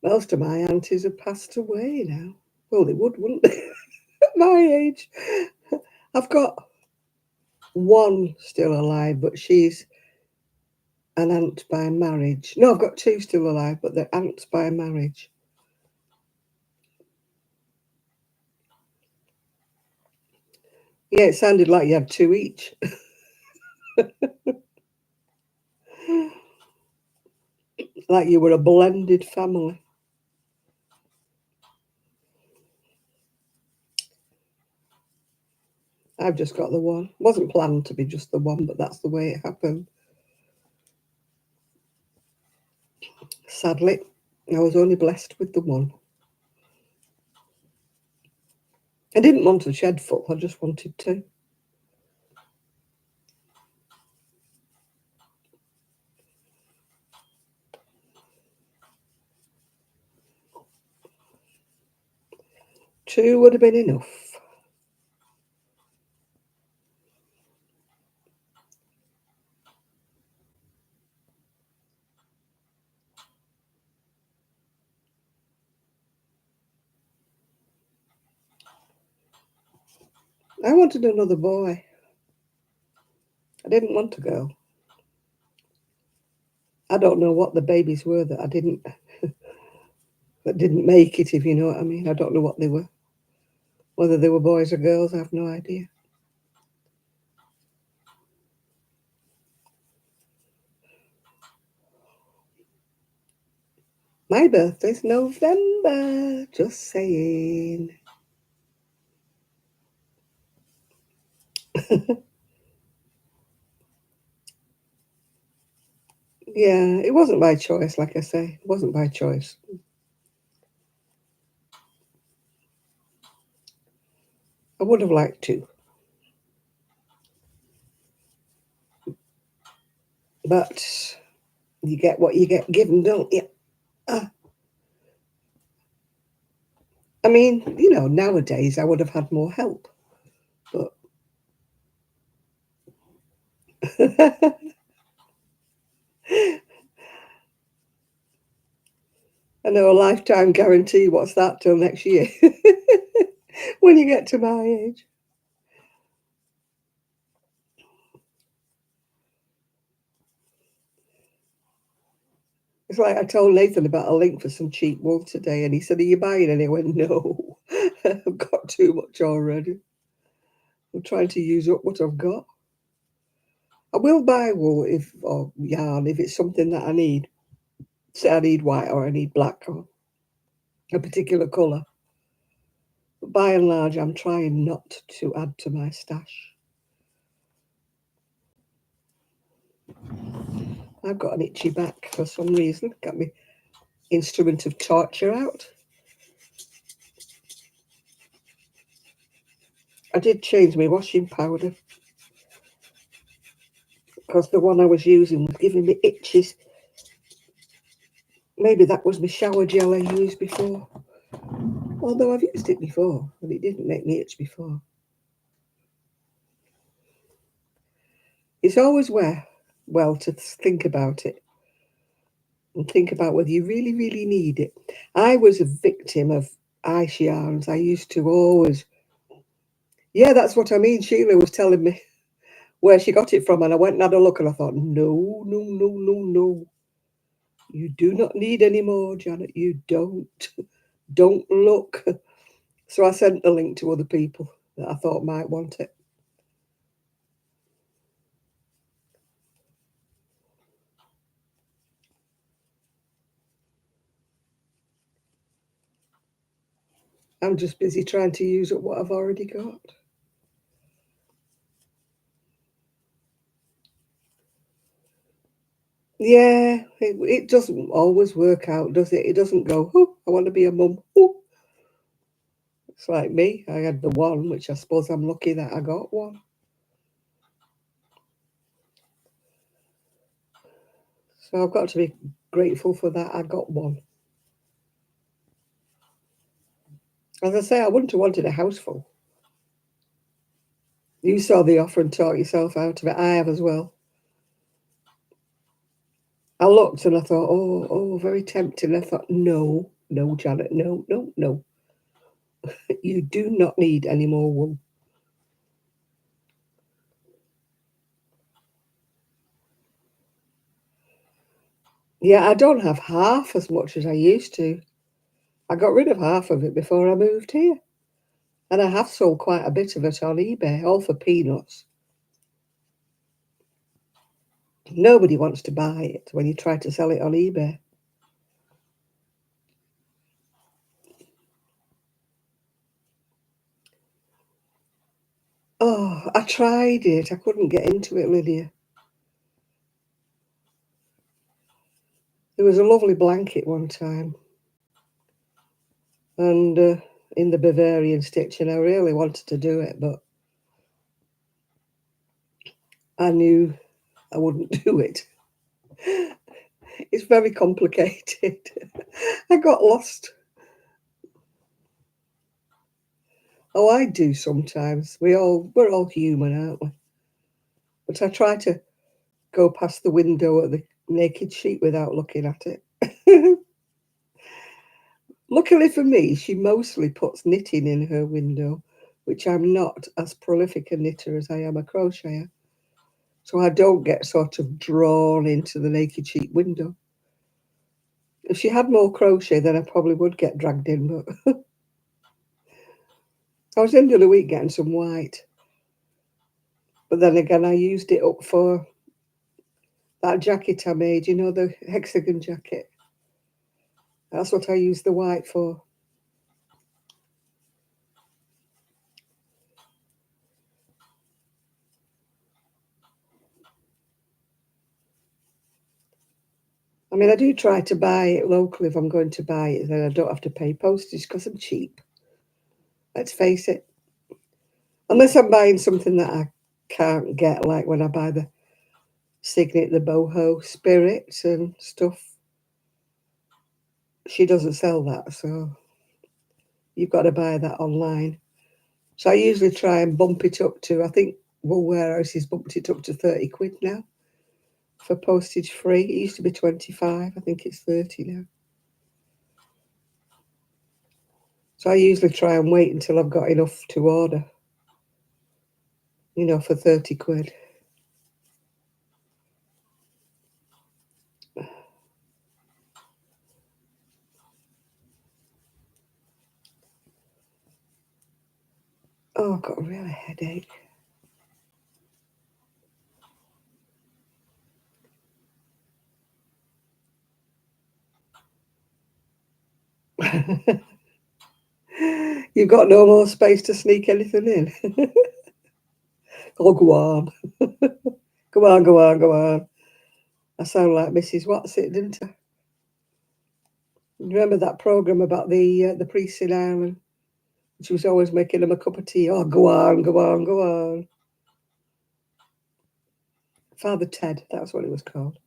Most of my aunties have passed away now. Well, they would, wouldn't they? At my age. I've got one still alive, but she's an aunt by marriage. No, I've got two still alive, but they're aunts by marriage. Yeah, it sounded like you had two each. Like you were a blended family. I've just got the one. Wasn't planned to be just the one, but that's the way it happened. Sadly, I was only blessed with the one. I didn't want a shed full, I just wanted two. Two would have been enough. I wanted another boy. I didn't want a girl. I don't know what the babies were that didn't make it, if you know what I mean. I don't know what they were. Whether they were boys or girls, I have no idea. My birthday's November, just saying. Yeah, it wasn't by choice, like I say. It wasn't by choice. I would have liked to. But you get what you get given, don't you? I mean, you know, nowadays I would have had more help. But I know, a lifetime guarantee. What's that till next year? When you get to my age. It's like I told Nathan about a link for some cheap wool today, and he said, "Are you buying any?" I went, "No, I've got too much already. I'm trying to use up what I've got. I will buy wool or yarn if it's something that I need. Say I need white or I need black or a particular colour. But by and large, I'm trying not to add to my stash. I've got an itchy back for some reason. Got my instrument of torture out. I did change my washing powder because the one I was using was giving me itches. Maybe that was my shower gel I used before. Although I've used it before and it didn't make me itch before. It's always well to think about it and think about whether you really, really need it. I was a victim of ice yarns. I used to always, yeah, that's what I mean. Sheila was telling me where she got it from, and I went and had a look, and I thought, no, no, no, no, no. You do not need any more, Janet. You don't. Don't look. So I sent the link to other people that I thought might want it. I'm just busy trying to use up what I've already got. Yeah, it doesn't always work out, does it? It doesn't go, oh, I want to be a mum. Oh. It's like me. I had the one, which I suppose I'm lucky that I got one. So I've got to be grateful for that. I got one. As I say, I wouldn't have wanted a house full. You saw the offer and talked yourself out of it. I have as well. I looked and I thought, oh, very tempting. I thought, no, no, Janet, no, no, no. You do not need any more wool. Yeah, I don't have half as much as I used to. I got rid of half of it before I moved here. And I have sold quite a bit of it on eBay, all for peanuts. Nobody wants to buy it when you try to sell it on eBay. Oh, I tried it. I couldn't get into it, Lydia. There was a lovely blanket one time. And in the Bavarian stitch, and I really wanted to do it, but I knew I wouldn't do it. It's very complicated. I got lost. Oh, I do sometimes. We're all human, aren't we? But I try to go past the window at the naked sheep without looking at it. Luckily for me, she mostly puts knitting in her window, which I'm not as prolific a knitter as I am a crocheter. So I don't get sort of drawn into the naked sheep window. If she had more crochet, then I probably would get dragged in, but I was in the other week getting some white. But then again, I used it up for that jacket I made, you know, the hexagon jacket. That's what I used the white for. I mean, I do try to buy it locally if I'm going to buy it, then I don't have to pay postage because I'm cheap. Let's face it. Unless I'm buying something that I can't get, like when I buy the Signet, the boho spirits and stuff. She doesn't sell that, so you've got to buy that online. So I usually try and bump it up to, I think Wool Warehouse has bumped it up to 30 quid now for postage free. It used to be 25, I think it's 30 now. So I usually try and wait until I've got enough to order, for 30 quid. Oh, I've got a real headache. You've got no more space to sneak anything in. Oh, go on. Go on, go on, go on. I sound like Mrs. What's-it, didn't I? Remember that programme about the priest in Ireland? She was always making them a cup of tea. Oh, go on, go on, go on. Father Ted, that's what it was called.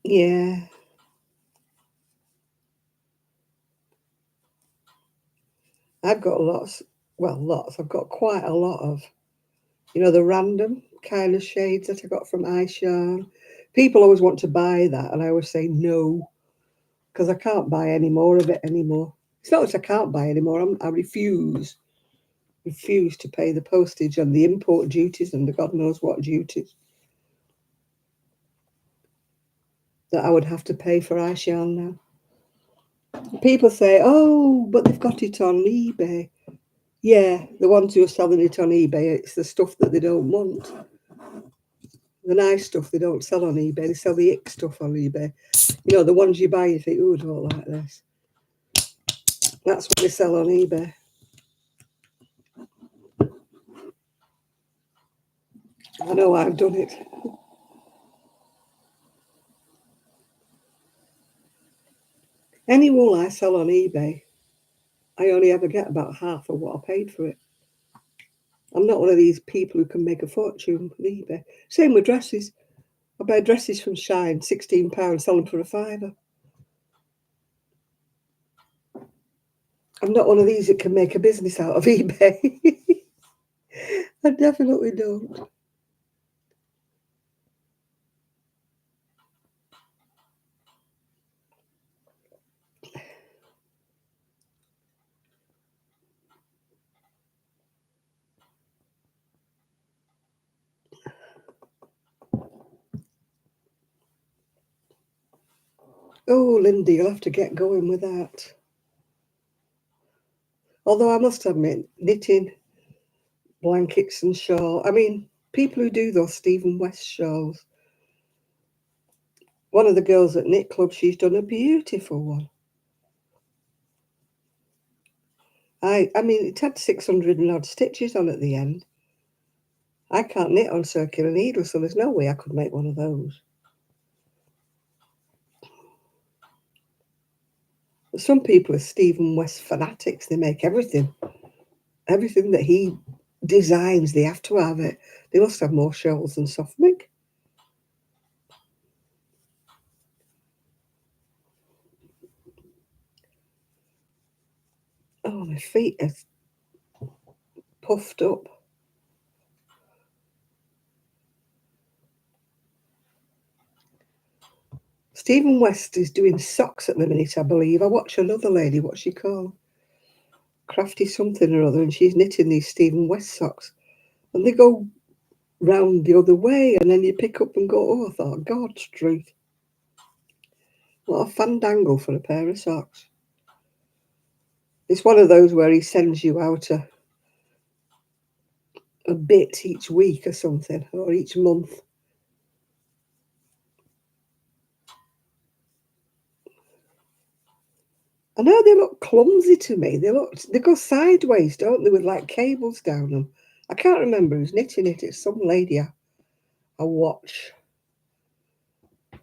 Yeah, I've got lots. Well, lots. I've got quite a lot of, the random kind of shades that I got from iSharn. People always want to buy that, and I always say no, because I can't buy any more of it anymore. It's not that I can't buy anymore. I refuse to pay the postage and the import duties and the God knows what duties that I would have to pay for iSharn now. People say, oh, but they've got it on eBay. Yeah, the ones who are selling it on eBay, it's the stuff that they don't want. The nice stuff they don't sell on eBay. They sell the ick stuff on eBay. The ones you buy, you think, oh, I don't like this. That's what they sell on eBay. I know I've done it. Any wool I sell on eBay, I only ever get about half of what I paid for it. I'm not one of these people who can make a fortune with eBay. Same with dresses. I buy dresses from Shine, £16, sell them for a fiver. I'm not one of these that can make a business out of eBay. I definitely don't. Oh, Lindy, you'll have to get going with that. Although I must admit, knitting blankets and shawl. I mean, people who do those Stephen West shawls. One of the girls at Knit Club, she's done a beautiful one. I mean, it had 600 and odd stitches on at the end. I can't knit on circular needles, so there's no way I could make one of those. But some people are Stephen West fanatics. They make everything that he designs, they have to have it. They must have more shawls than Softmig. Oh, my feet are puffed up. Stephen West is doing socks at the minute, I believe. I watch another lady, what's she called? Crafty something or other, and she's knitting these Stephen West socks. And they go round the other way, and then you pick up and go, oh, I thought, God's truth. What a fandangle for a pair of socks. It's one of those where he sends you out a bit each week or something, or each month. I know they look clumsy to me. They go sideways, don't they, with like cables down them. I can't remember who's knitting it. It's some lady I watch.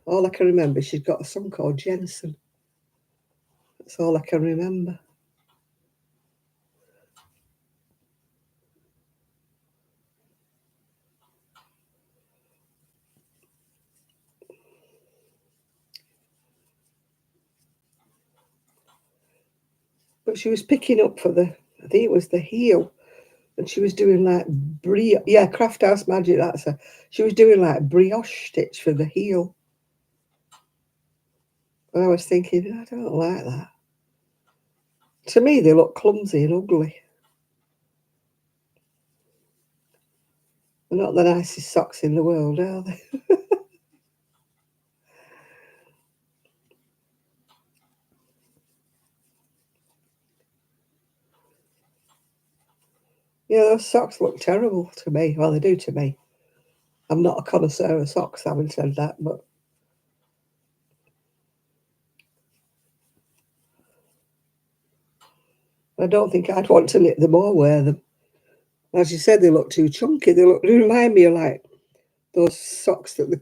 All I can remember, she's got a son called Jensen. That's all I can remember. But she was picking up for I think it was the heel, and she was doing like Craft House Magic, that's her. She was doing like brioche stitch for the heel. And I was thinking, I don't like that. To me, they look clumsy and ugly. They're not the nicest socks in the world, are they? Yeah, those socks look terrible to me. Well, they do to me. I'm not a connoisseur of socks, having said that, but I don't think I'd want to knit them or wear them. As you said, they look too chunky. They remind me of like those socks that the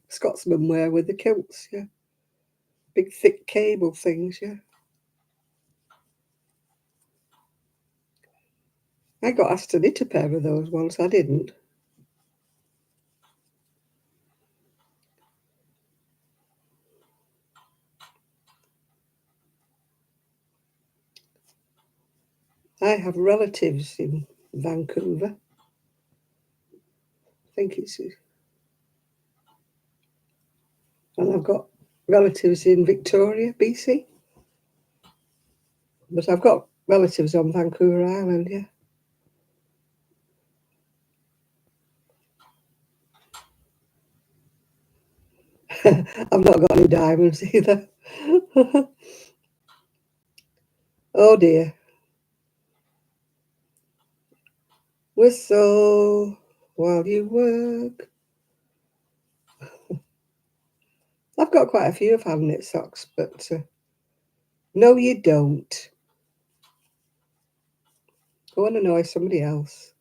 Scotsmen wear with the kilts, yeah. Big thick cable things, yeah. I got asked to knit a pair of those once. I didn't. I have relatives in Vancouver. I think it's, and I've got relatives in Victoria, BC. But I've got relatives on Vancouver Island, yeah. I've not got any diamonds either. Oh dear. Whistle while you work. I've got quite a few of hand knit socks, but no, you don't. Go and annoy somebody else.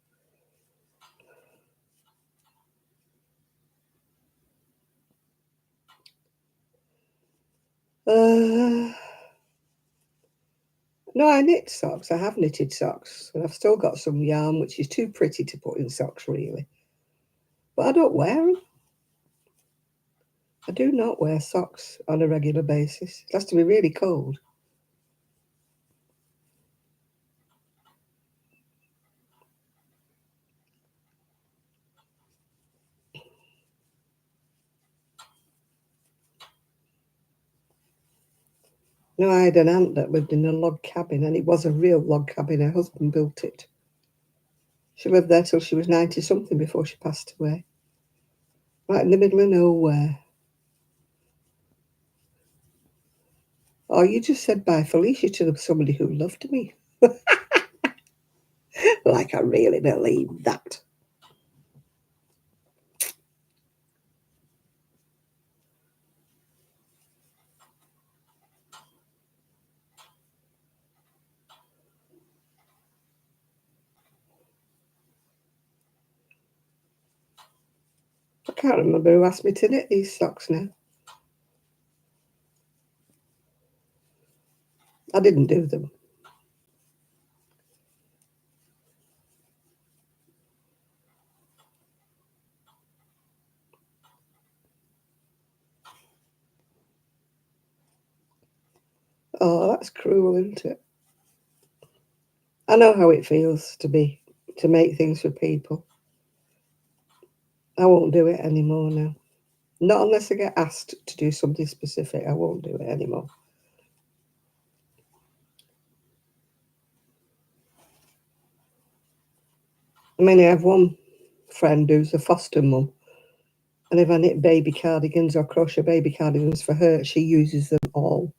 No, I knit socks. I have knitted socks, and I've still got some yarn, which is too pretty to put in socks, really. But I don't wear them. I do not wear socks on a regular basis. It has to be really cold. No, I had an aunt that lived in a log cabin, and it was a real log cabin. Her husband built it. She lived there till she was 90 something before she passed away. Right in the middle of nowhere. Oh, you just said bye, Felicia, to somebody who loved me. Like, I really believe that. I can't remember who asked me to knit these socks now. I didn't do them. Oh, that's cruel, isn't it? I know how it feels to make things for people. I won't do it anymore now. Not unless I get asked to do something specific. I won't do it anymore. I mean, I have one friend who's a foster mum, and if I knit baby cardigans or crochet baby cardigans for her, she uses them all,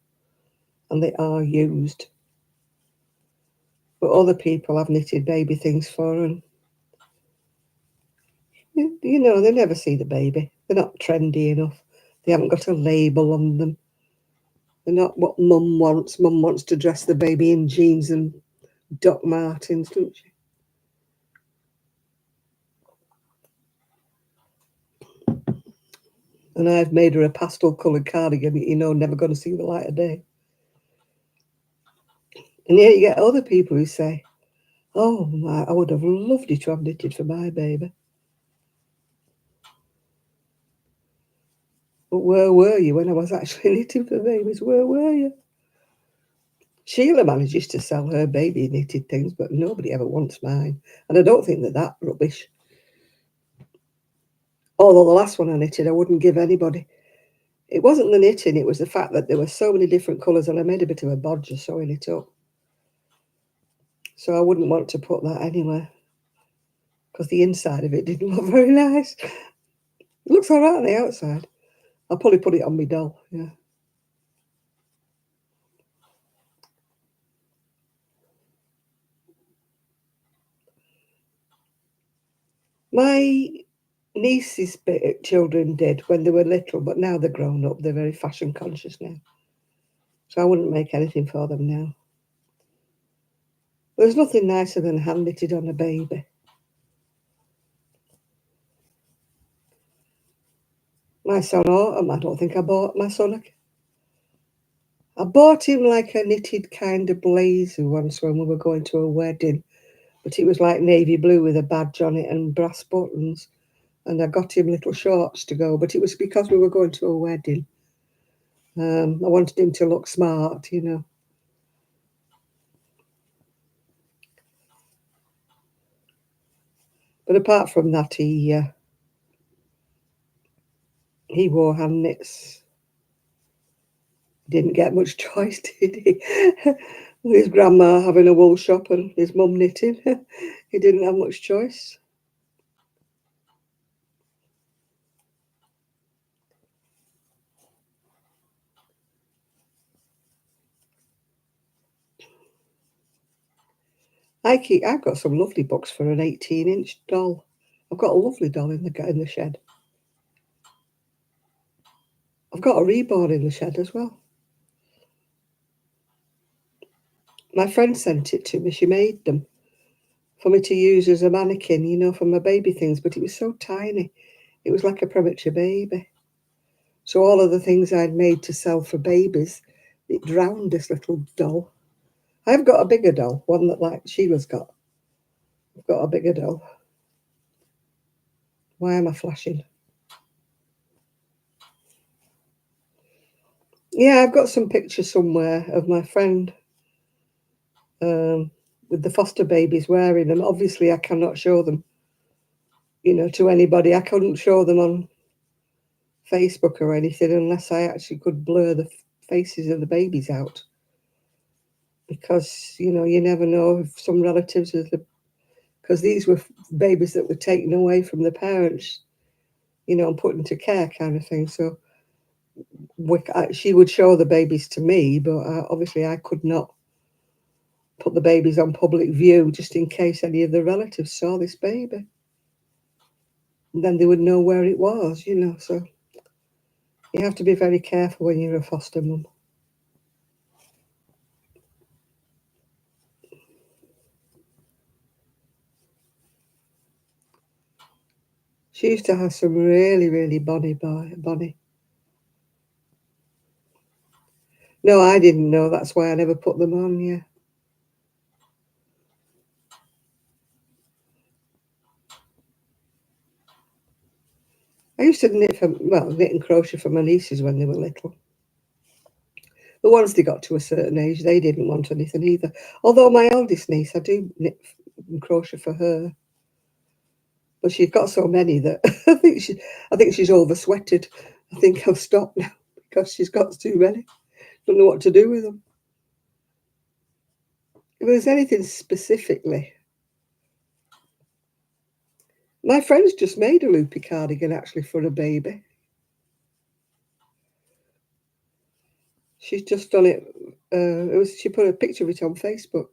and they are used. But other people I've knitted baby things for, and you know, they never see the baby. They're not trendy enough. They haven't got a label on them. They're not what mum wants. Mum wants to dress the baby in jeans and Doc Martens, doesn't she? And I've made her a pastel coloured cardigan that you know never going to see the light of day. And yet you get other people who say, oh, I would have loved it to have knitted for my baby. But where were you when I was actually knitting for babies? Where were you? Sheila manages to sell her baby knitted things, but nobody ever wants mine. And I don't think they're that rubbish. Although the last one I knitted, I wouldn't give anybody. It wasn't the knitting, it was the fact that there were so many different colours and I made a bit of a bodger sewing it up. So I wouldn't want to put that anywhere because the inside of it didn't look very nice. It looks all right on the outside. I'll probably put it on my doll, yeah. My niece's children did when they were little, but now they're grown up. They're very fashion conscious now. So I wouldn't make anything for them now. There's nothing nicer than hand knitted on a baby. My son Autumn, I don't think I bought my son. I bought him like a knitted kind of blazer once when we were going to a wedding, but it was like navy blue with a badge on it and brass buttons. And I got him little shorts to go, but it was because we were going to a wedding. I wanted him to look smart, you know. But apart from that, he wore hand knits. Didn't get much choice, did he? With his grandma having a wool shop and his mum knitting, he didn't have much choice. I've got some lovely books for an 18-inch doll. I've got a lovely doll in the shed. I've got a reborn in the shed as well. My friend sent it to me. She made them for me to use as a mannequin, you know, for my baby things, but it was so tiny. It was like a premature baby. So all of the things I'd made to sell for babies, it drowned this little doll. I've got a bigger doll, one that like Sheila's got. I've got a bigger doll. Why am I flashing? Yeah, I've got some pictures somewhere of my friend with the foster babies wearing them. Obviously, I cannot show them, you know, to anybody. I couldn't show them on Facebook or anything unless I actually could blur the faces of the babies out. Because, you know, you never know if some relatives of the... Because these were babies that were taken away from the parents, you know, and put into care kind of thing. So she would show the babies to me, but obviously I could not put the babies on public view just in case any of the relatives saw this baby. And then they would know where it was, you know. So you have to be very careful when you're a foster mum. She used to have some really, really bonny. No, I didn't know. That's why I never put them on, yeah. I used to knit and crochet for my nieces when they were little. But once they got to a certain age, they didn't want anything either. Although my eldest niece, I do knit and crochet for her. But she's got so many that I think she's oversweated. I think I'll stop now because she's got too many. Don't know what to do with them. If there's anything specifically, my friend's just made a loopy cardigan actually for a baby. She's just done it. She put a picture of it on Facebook.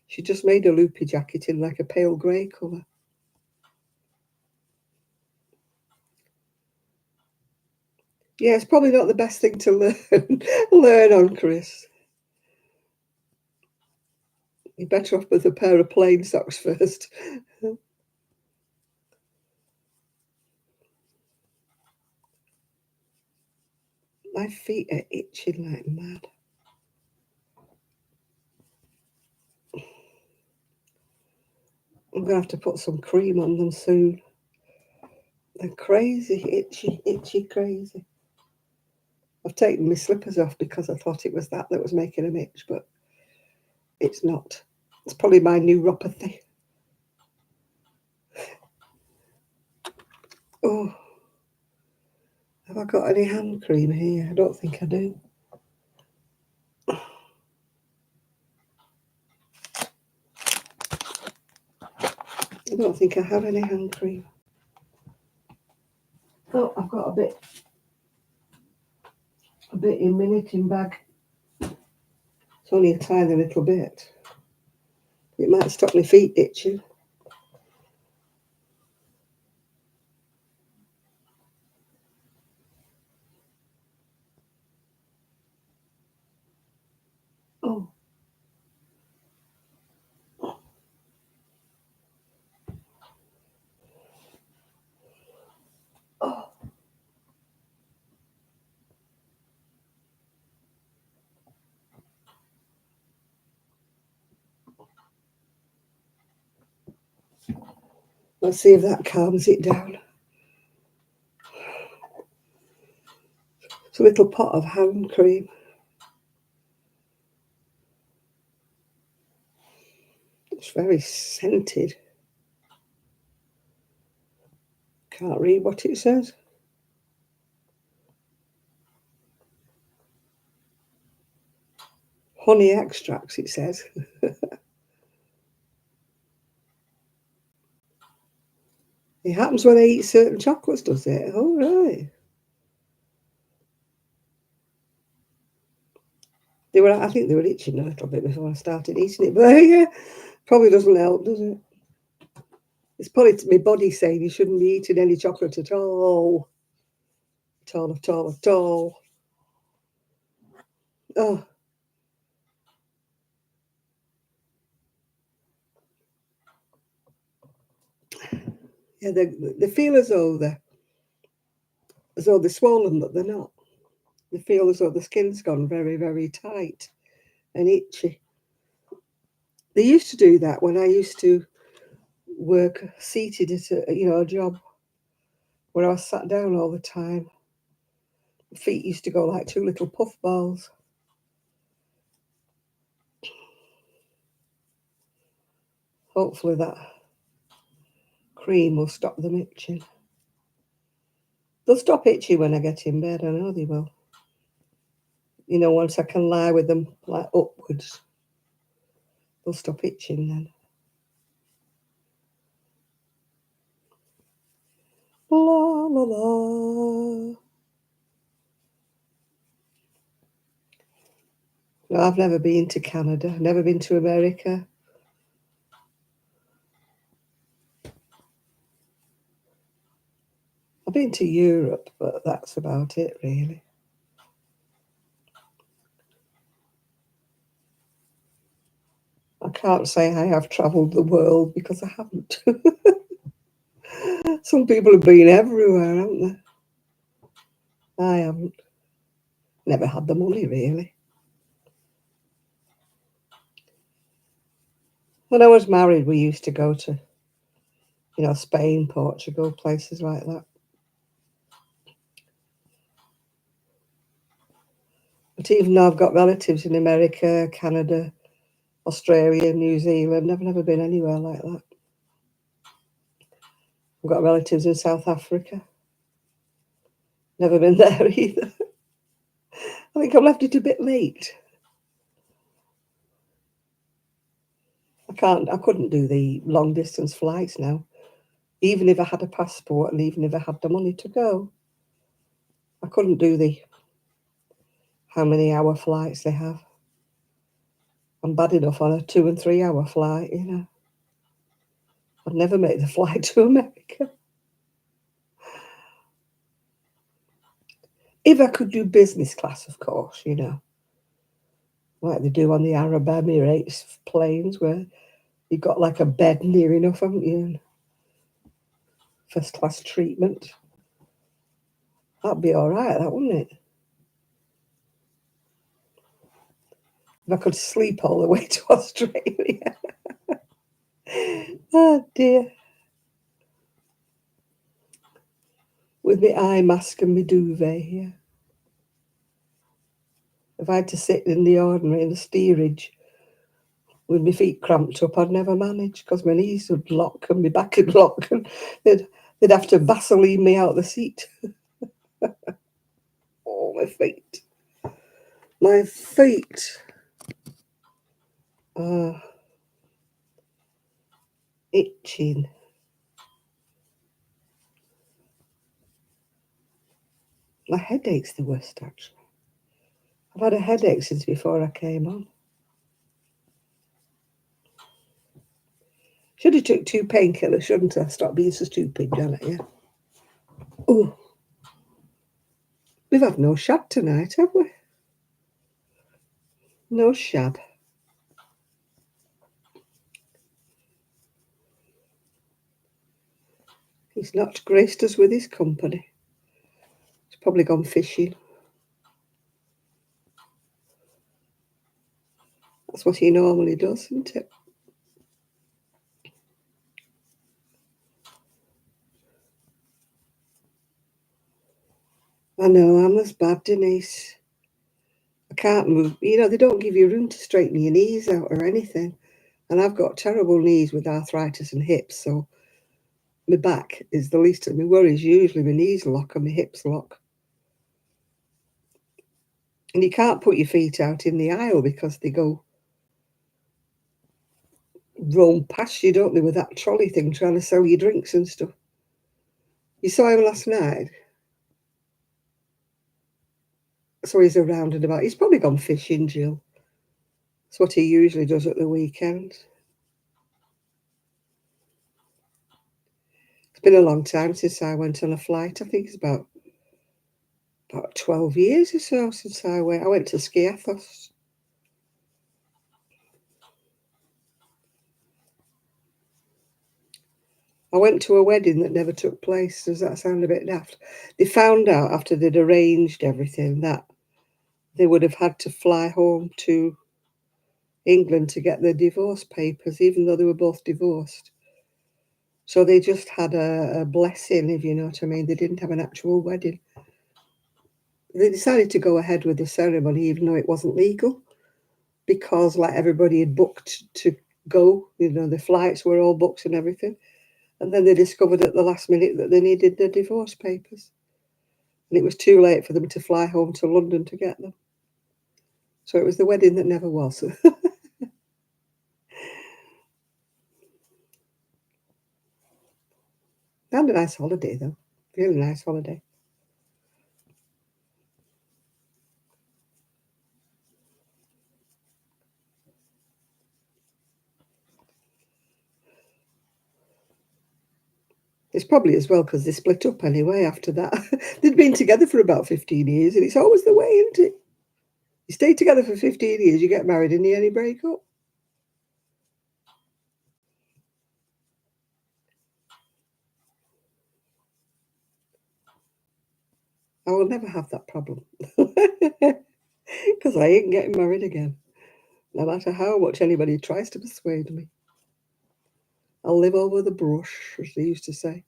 She just made a loopy jacket in like a pale grey colour. Yeah, it's probably not the best thing to learn on, Chris. You're better off with a pair of plain socks first. My feet are itching like mad. I'm going to have to put some cream on them soon. They're crazy, itchy, crazy. I've taken my slippers off because I thought it was that was making them itch, but it's not. It's probably my neuropathy. Oh, have I got any hand cream here? I don't think I do. I don't think I have any hand cream. Oh, I've got a bit in my knitting bag. It's only a tiny little bit. It might stop my feet itching. Oh. Oh. Let's see if that calms it down. It's a little pot of hand cream. It's very scented. Can't read what it says. Honey extracts, it says. It happens when I eat certain chocolates, does it? Oh, right. I think they were itching a little bit before I started eating it. But yeah, probably doesn't help, does it? It's probably my body saying you shouldn't be eating any chocolate at all. At all, at all, at all. Oh. Yeah, they feel as though they're swollen, but they're not. They feel as though the skin's gone very, very tight and itchy. They used to do that when I used to work seated at a job where I was sat down all the time. The feet used to go like two little puff balls. Hopefully that cream will stop them itching. They'll stop itching when I get in bed, I know they will. Once I can lie with them like upwards, they'll stop itching then. La la la. No, I've never been to Canada, never been to America. I've been to Europe, but that's about it, really. I can't say I have travelled the world because I haven't. Some people have been everywhere, haven't they? I haven't. Never had the money, really. When I was married, we used to go to, Spain, Portugal, places like that. But even though I've got relatives in America, Canada, Australia, New Zealand, I've never been anywhere like that. I've got relatives in South Africa. Never been there either. I think I've left it a bit late. I couldn't do the long distance flights now. Even if I had a passport and even if I had the money to go. I couldn't do the how many hour flights they have. I'm bad enough on a 2 and 3 hour flight, I'd never make the flight to America. If I could do business class, of course, like they do on the Arab Emirates planes where you've got like a bed near enough, haven't you? And first class treatment. That'd be all right, that wouldn't it? If I could sleep all the way to Australia. Oh dear. With my eye mask and my duvet here. If I had to sit in the ordinary, in the steerage, With my feet cramped up, I'd never manage because my knees would lock and my back would lock, and they'd have to Vaseline me out the seat. Oh, my feet. My feet are itching. My headache's the worst, actually. I've had a headache since before I came on. Should have took 2 painkillers, shouldn't I? Stop being so stupid, Janet, yeah. Oh, we've had no shab tonight, have we? No shab. He's not graced us with his company. He's probably gone fishing. That's what he normally does, isn't it? I know, I'm as bad, Denise. I can't move. You know, they don't give you room to straighten your knees out or anything. And I've got terrible knees with arthritis and hips, so my back is the least of my worries. Usually my knees lock and my hips lock. And you can't put your feet out in the aisle because they go roam past you, don't they, with that trolley thing trying to sell you drinks and stuff. You saw him last night? So he's around and about. He's probably gone fishing, Jill. That's what he usually does at the weekend. It's been a long time since I went on a flight. I think it's about 12 years or so since I went. I went to Skiathos. I went to a wedding that never took place. Does that sound a bit daft? They found out after they'd arranged everything that they would have had to fly home to England to get their divorce papers, even though they were both divorced. So they just had a blessing, if you know what I mean. They didn't have an actual wedding. They decided to go ahead with the ceremony, even though it wasn't legal, because like everybody had booked to go, you know, the flights were all booked and everything. And then they discovered at the last minute that they needed their divorce papers. And it was too late for them to fly home to London to get them. So it was the wedding that never was. And a nice holiday, though. Really nice holiday. It's probably as well because they split up anyway after that. They'd been together for about 15 years, and it's always the way, isn't it? You stay together for 15 years, you get married, and you only break up. I will never have that problem because I ain't getting married again, no matter how much anybody tries to persuade me. I'll live over the brush, as they used to say.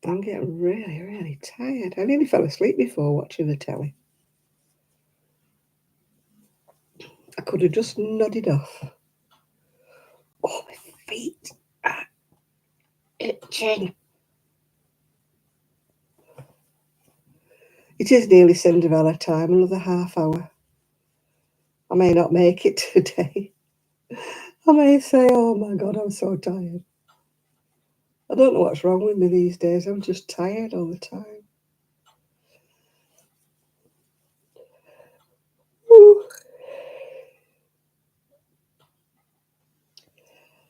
I'm getting really, really tired. I nearly fell asleep before watching the telly. I could have just nodded off. Oh, my feet are itching. It is nearly Cinderella time, another half hour. I may not make it today. I may say, oh my God, I'm so tired. I don't know what's wrong with me these days. I'm just tired all the time. Ooh.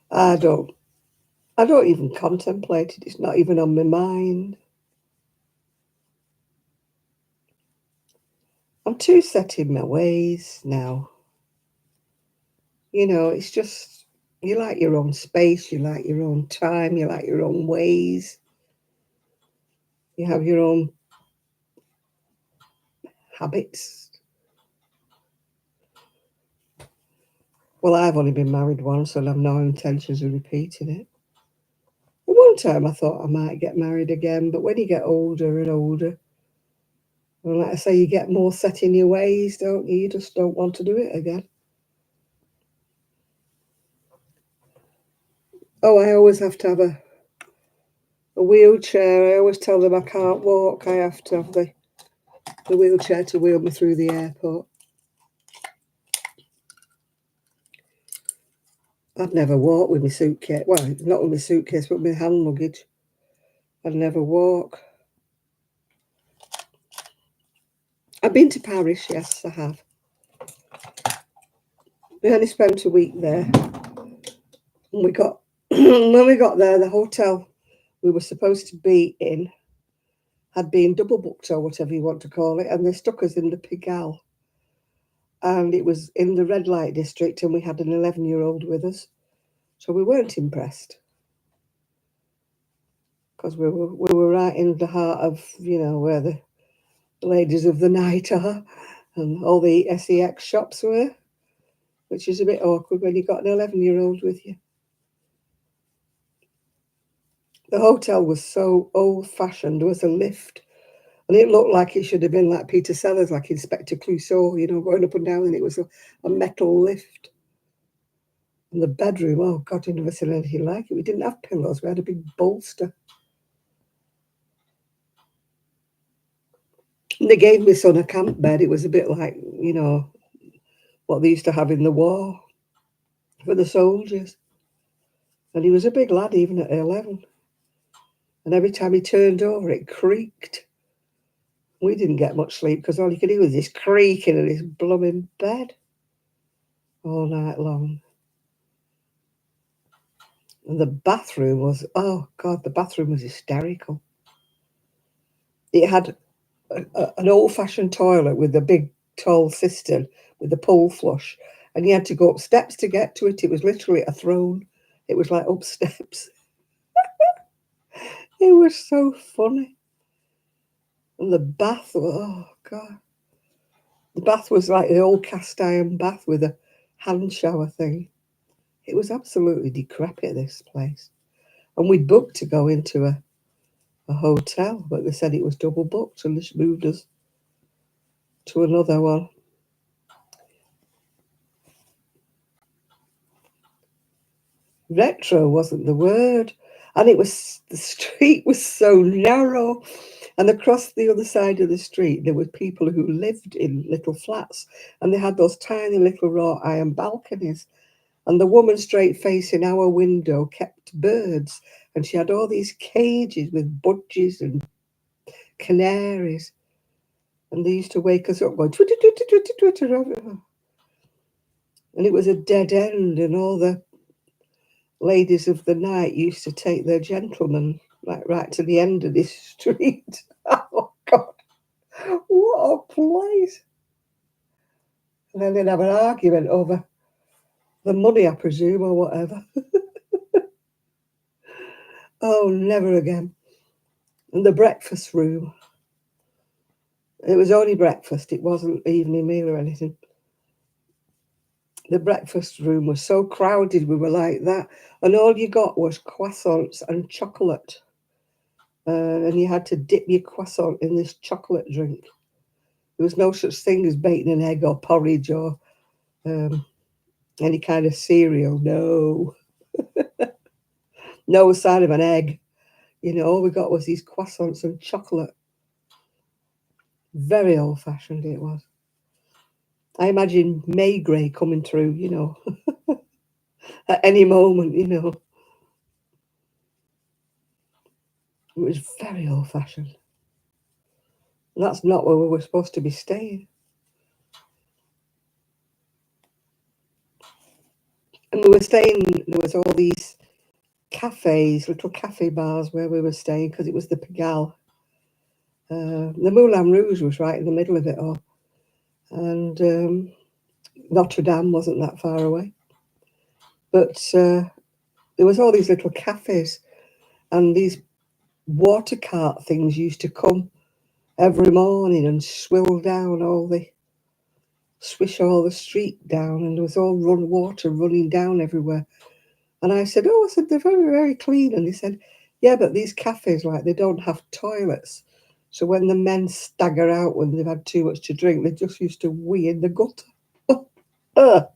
I don't even contemplate it. It's not even on my mind. I'm too set in my ways now. You know, it's just, you like your own space, you like your own time, you like your own ways. You have your own habits. Well, I've only been married once and I've no intentions of repeating it. It time I thought I might get married again, but when you get older and older, and like I say, you get more set in your ways, don't you? You just don't want to do it again. Oh, I always have to have a wheelchair. I always tell them I can't walk. I have to have the wheelchair to wheel me through the airport. I'd never walk with my suitcase. Well, not with my suitcase, but with my hand luggage. I'd never walk. I've been to Paris, yes, I have. We only spent a week there. And we got when we got there, the hotel we were supposed to be in had been double booked or whatever you want to call it, and they stuck us in the Pigalle. And it was in the red light district, and we had an 11-year-old with us. So we weren't impressed. Because we were right in the heart of, where the ladies of the night are and all the sex shops were, which is a bit awkward when you've got an 11-year-old with you. The hotel was so old-fashioned. There was a lift, and it looked like it should have been like Peter Sellers, like Inspector Clouseau, going up and down, and it was a metal lift. And the bedroom, oh God, I've never seen anything like it. We didn't have pillows, we had a big bolster. And they gave my son a camp bed. It was a bit like, what they used to have in the war for the soldiers. And he was a big lad, even at 11. And every time he turned over, it creaked. We didn't get much sleep because all you could hear was this creaking of this blooming bed all night long. And the bathroom was, oh God, the bathroom was hysterical. It had an old-fashioned toilet with a big tall cistern with a pole flush, and you had to go up steps to get to it. It was literally a throne. It was like up steps. It was so funny. And the bath, oh God. The bath was like the old cast iron bath with a hand shower thing. It was absolutely decrepit, this place. And we booked to go into a hotel, but they said it was double booked and they moved us to another one. Retro wasn't the word. And the street was so narrow. And across the other side of the street, there were people who lived in little flats. And they had those tiny little wrought iron balconies. And the woman straight facing our window kept birds. And she had all these cages with budgies and canaries. And they used to wake us up going, twitter, twitter, twitter, twitter. And it was a dead end. And all the ladies of the night used to take their gentlemen right to the end of this street. Oh, God. What a place. And then they'd have an argument over the money, I presume, or whatever. Oh, never again. And the breakfast room. It was only breakfast. It wasn't evening meal or anything. The breakfast room was so crowded. We were like that. And all you got was croissants and chocolate. And you had to dip your croissant in this chocolate drink. There was no such thing as bacon and egg or porridge or any kind of cereal. No. No sign of an egg. All we got was these croissants and chocolate. Very old-fashioned it was. I imagine Maigret coming through, at any moment, It was very old-fashioned. That's not where we were supposed to be staying. And we were staying, there was all these cafes, little cafe bars where we were staying because it was the Pigalle. The Moulin Rouge was right in the middle of it all. And Notre Dame wasn't that far away. But there was all these little cafes, and these water cart things used to come every morning and swish all the street down, and there was all water running down everywhere. And I said, they're very, very clean. And they said, Yeah, but these cafes, like, they don't have toilets. So when the men stagger out when they've had too much to drink, they just used to wee in the gutter. Ugh.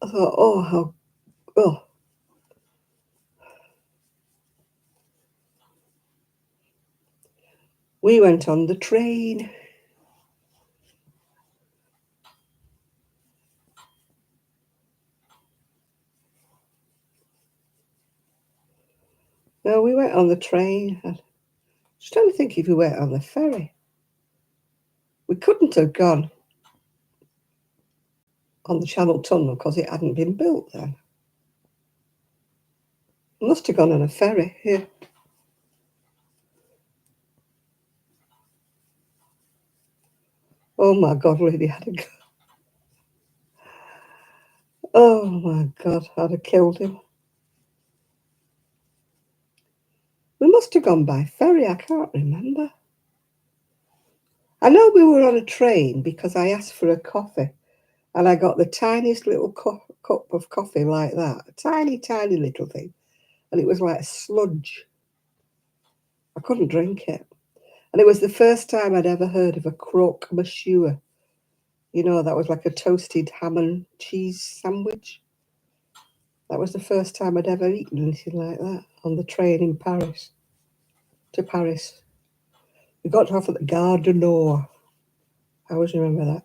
I thought, oh, how, oh. We went on the train. No, we went on the train. I just trying to think if we went on the ferry. We couldn't have gone on the Channel Tunnel because it hadn't been built then. We must have gone on a ferry here. Oh my God, really had a go. Oh my God, I'd have killed him. We must have gone by ferry, I can't remember. I know we were on a train because I asked for a coffee and I got the tiniest little cup of coffee like that. A tiny, tiny little thing. And it was like sludge. I couldn't drink it. And it was the first time I'd ever heard of a croque monsieur. You know, that was like a toasted ham and cheese sandwich. That was the first time I'd ever eaten anything like that on the train in Paris. To Paris. We got off at the Gare du Nord. I always remember that.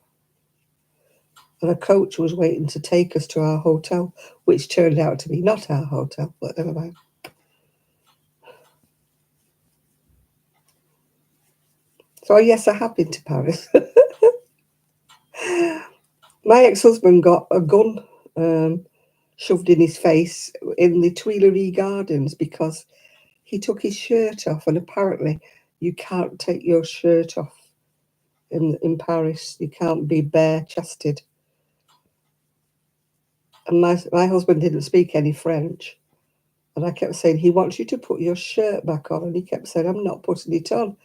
And a coach was waiting to take us to our hotel, which turned out to be not our hotel, but never mind. So yes, I have been to Paris. My ex-husband got a gun shoved in his face in the Tuileries Gardens because he took his shirt off, and apparently you can't take your shirt off in Paris. You can't be bare-chested. And my husband didn't speak any French. And I kept saying, he wants you to put your shirt back on. And he kept saying, I'm not putting it on.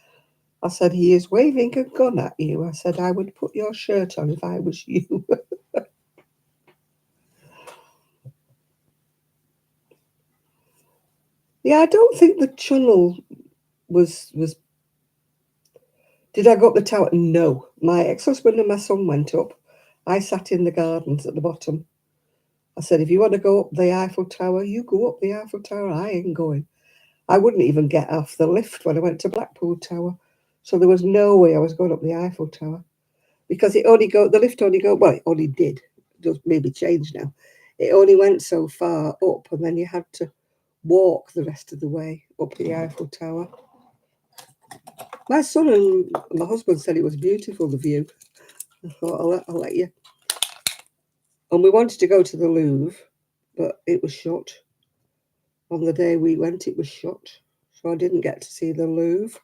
I said, he is waving a gun at you. I said, I would put your shirt on if I was you. Yeah, I don't think the tunnel was. Did I go up the tower? No. My ex-husband and my son went up. I sat in the gardens at the bottom. I said, if you want to go up the Eiffel Tower, you go up the Eiffel Tower. I ain't going. I wouldn't even get off the lift when I went to Blackpool Tower. So there was no way I was going up the Eiffel Tower. Because the lift only well, it only did. It does maybe change now. It only went so far up, and then you had to walk the rest of the way up the Eiffel Tower. My son and my husband said it was beautiful, the view. I thought, I'll let you. And we wanted to go to the Louvre, but it was shut. On the day we went, it was shut. So I didn't get to see the Louvre.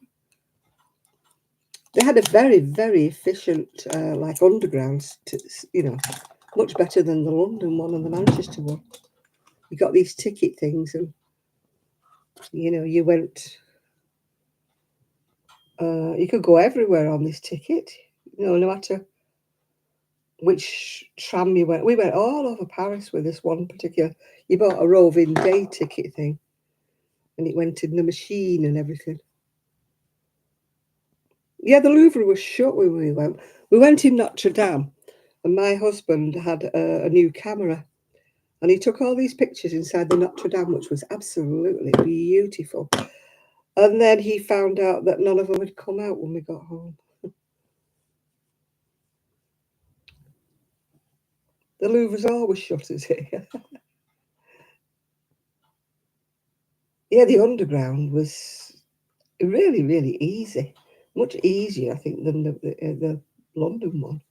They had a very, very efficient, like underground, much better than the London one and the Manchester one. You got these ticket things, and you went. You could go everywhere on this ticket. No matter which tram you went. We went all over Paris with this one particular. You bought a roving day ticket thing, and it went in the machine and everything. Yeah, the Louvre was shut when we went. We went in Notre Dame, and my husband had a new camera, and he took all these pictures inside the Notre Dame, which was absolutely beautiful. And then he found out that none of them had come out when we got home. The Louvre's always shut, is it? Yeah, the underground was really, really easy. Much easier, I think, than the London one.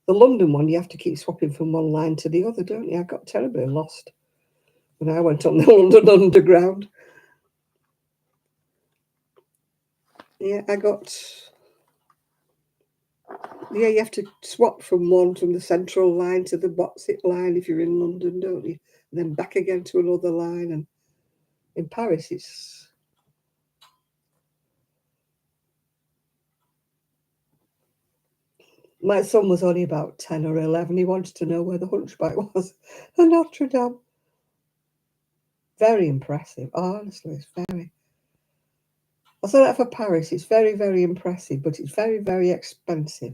The London one, you have to keep swapping from one line to the other, don't you? I got terribly lost when I went on the London Underground. Yeah, you have to swap from the central line to the Boxit line if you're in London, don't you? And then back again to another line. And in Paris, it's... My son was only about 10 or 11. He wanted to know where the Hunchback was at Notre Dame. Very impressive. Honestly, it's very. I said that for Paris. It's very, very impressive, but it's very, very expensive.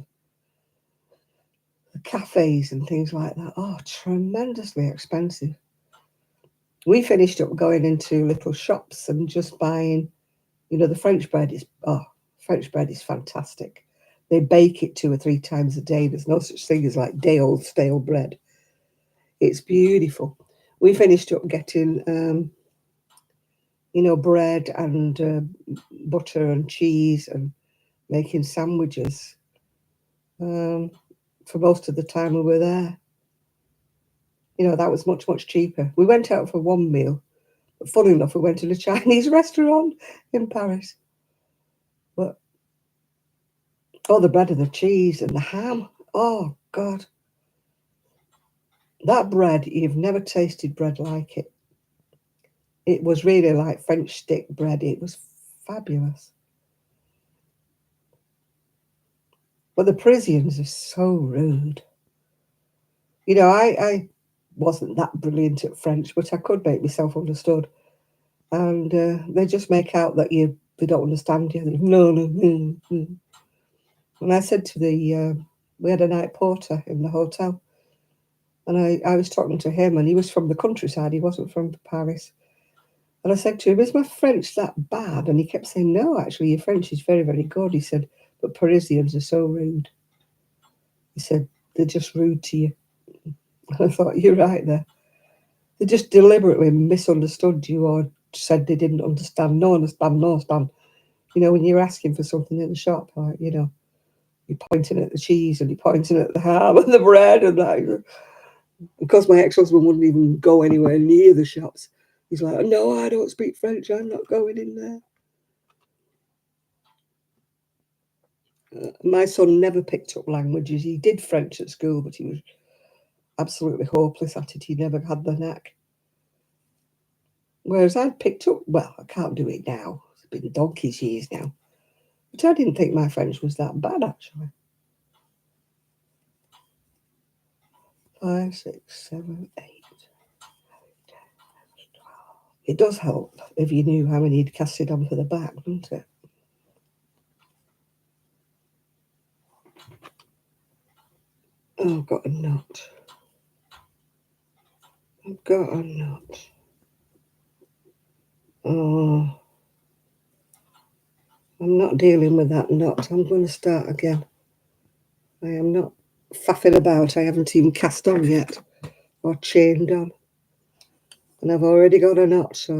The cafes and things like that are tremendously expensive. We finished up going into little shops and just buying, the French bread is, French bread is fantastic. They bake it 2 or 3 times a day. There's no such thing as like day old stale bread. It's beautiful. We finished up getting, bread and butter and cheese and making sandwiches for most of the time we were there. That was much, much cheaper. We went out for one meal, but funny enough, we went to a Chinese restaurant in Paris. But the bread and the cheese and the ham. Oh, God. That bread, you've never tasted bread like it. It was really like French stick bread. It was fabulous. But the Parisians are so rude. I wasn't that brilliant at French, but I could make myself understood. And they just make out that they don't understand you. No, no, no, no. And I said to we had a night porter in the hotel. And I was talking to him, and he was from the countryside. He wasn't from Paris. And I said to him, is my French that bad? And he kept saying, no, actually, your French is very, very good. He said, but Parisians are so rude. He said, they're just rude to you. And I thought, you're right there. They just deliberately misunderstood you or said they didn't understand. No understand, no understand. When you're asking for something in the shop, like, you're pointing at the cheese and you're pointing at the ham and the bread and that. Because my ex-husband wouldn't even go anywhere near the shops. He's like, no, I don't speak French. I'm not going in there. My son never picked up languages. He did French at school, but he was absolutely hopeless at it. He never had the knack. Whereas I'd picked up, I can't do it now. It's been donkey's years now. But I didn't think my French was that bad, actually. 5, 6, 7, 8. It does help if you knew how many you'd casted on for the back, doesn't it? Oh, I've got a knot. I've got a knot. Oh, I'm not dealing with that knot. I'm going to start again. I am not faffing about. I haven't even cast on yet or chained on. And I've already got a knot, so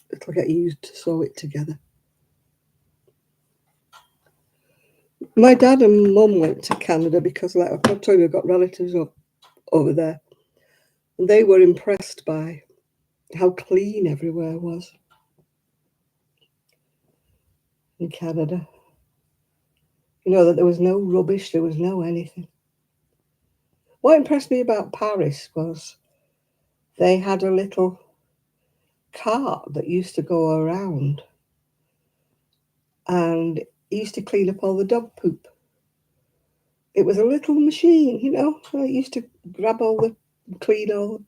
it'll get used to sew it together. My dad and mum went to Canada because, like I've told you, we've got relatives over there. And they were impressed by how clean everywhere was in Canada. That there was no rubbish, there was no anything. What impressed me about Paris was they had a little cart that used to go around and it used to clean up all the dog poop. It was a little machine, it used to grab clean all the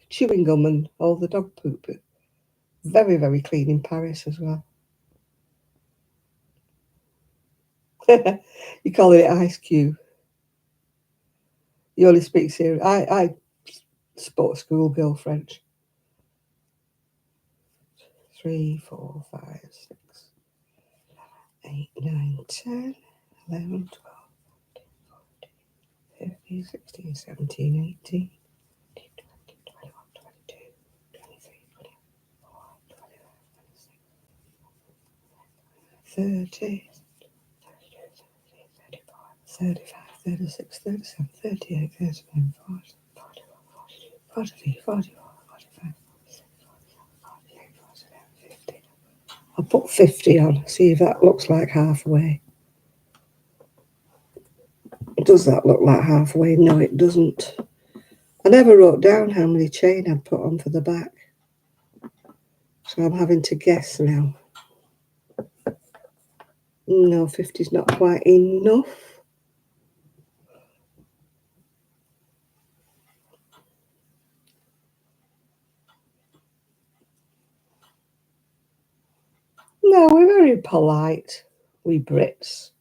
chewing gum and all the dog poop. Very, very clean in Paris as well. You call it ice cube. You only speak serious. I spoke schoolgirl French. 3, 4, 5, 6, 8, 9, 10, 11, 12, 15, 16, 17, 18, 20, 21, 22, 23, 24, 25, 26, 30, 35, 36, 37, 38, 39, 40, 41, 42, 43, 44, 45, 46, 47, 48, 47, 50. I'll put 50 on, see if that looks like halfway. Does that look like halfway? No, it doesn't. I never wrote down how many chain I'd put on for the back. So I'm having to guess now. No, 50's not quite enough. No, we're very polite, we Brits.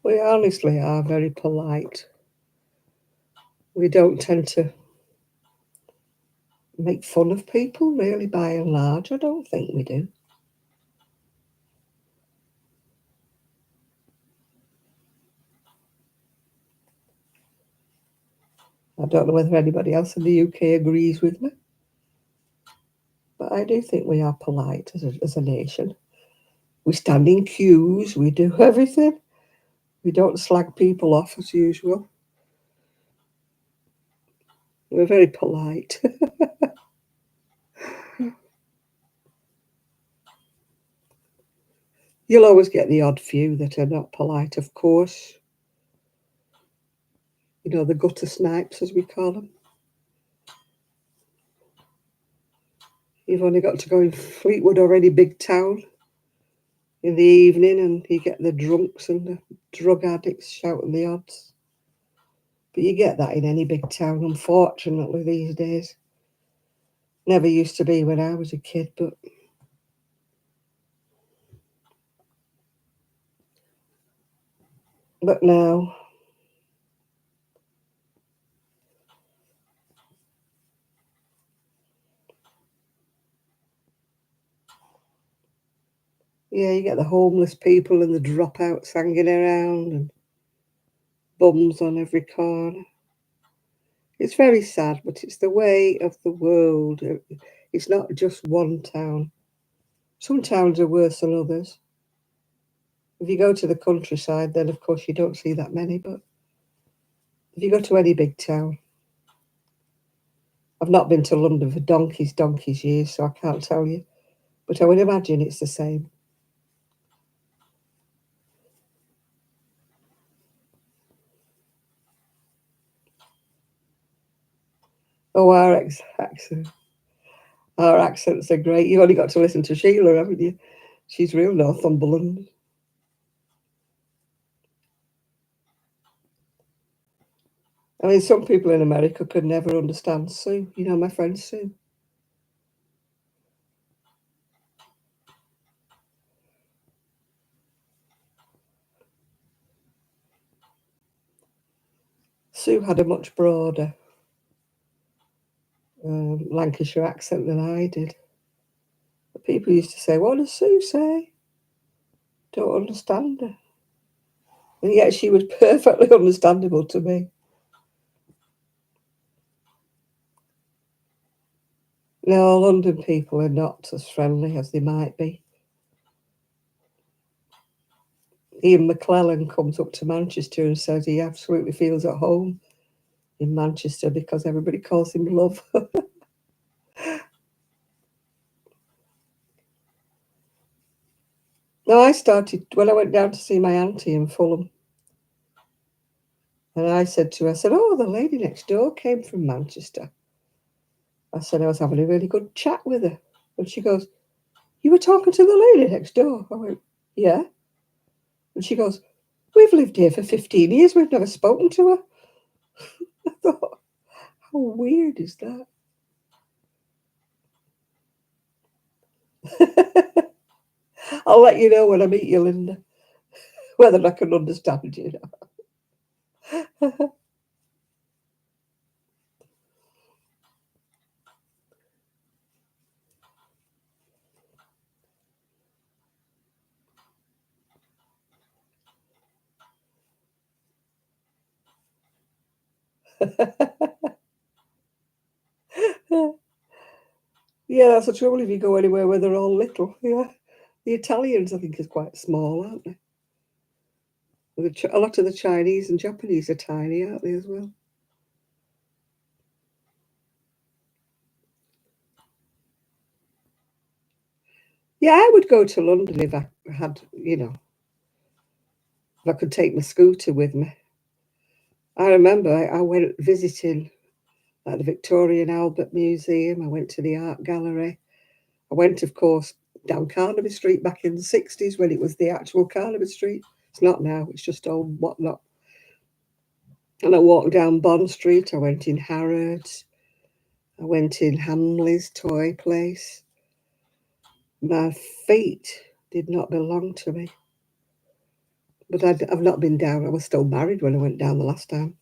We honestly are very polite. We don't tend to make fun of people, really, by and large. I don't think we do. I don't know whether anybody else in the UK agrees with me, but I do think we are polite as a nation. We stand in queues, we do everything. We don't slag people off as usual. We're very polite. You'll always get the odd few that are not polite, of course. You know, the gutter snipes, as we call them. You've only got to go in Fleetwood or any big town in the evening and you get the drunks and the drug addicts shouting the odds. But you get that in any big town, unfortunately, these days. Never used to be when I was a kid, but now, yeah, you get the homeless people and the dropouts hanging around and bums on every corner. It's very sad, but it's the way of the world. It's not just one town. Some towns are worse than others. If you go to the countryside, then of course you don't see that many, but if you go to any big town, I've not been to London for donkey's years, so I can't tell you. But I would imagine it's the same. Oh, our accents are great. You only got to listen to Sheila, haven't you? She's real Northumberland. I mean, some people in America could never understand Sue. You know, my friend Sue. Sue had a much broader Lancashire accent than I did. But people used to say, "What does Sue say?" Don't understand her. And yet she was perfectly understandable to me. No, London people are not as friendly as they might be. Ian McClellan comes up to Manchester and says he absolutely feels at home in Manchester because everybody calls him Love. No, I started when I went down to see my auntie in Fulham. And I said to her, I said, "Oh, the lady next door came from Manchester." I said, I was having a really good chat with her. And she goes, "You were talking to the lady next door?" I went, "Yeah." And she goes, "We've lived here for 15 years. We've never spoken to her." I thought, how weird is that? I'll let you know when I meet you, Linda, whether I can understand you. Yeah, that's the trouble if you go anywhere where they're all little. Yeah, the Italians, I think, is quite small, aren't they? A lot of the Chinese and Japanese are tiny, aren't they, as well? Yeah, I would go to London if I had, if I could take my scooter with me. I remember I went visiting like the Victoria and Albert Museum. I went to the art gallery. I went, of course, down Carnaby Street back in the 60s when it was the actual Carnaby Street. It's not now, it's just old whatnot. And I walked down Bond Street. I went in Harrods. I went in Hamley's toy place. My feet did not belong to me. But I've not been down. I was still married when I went down the last time.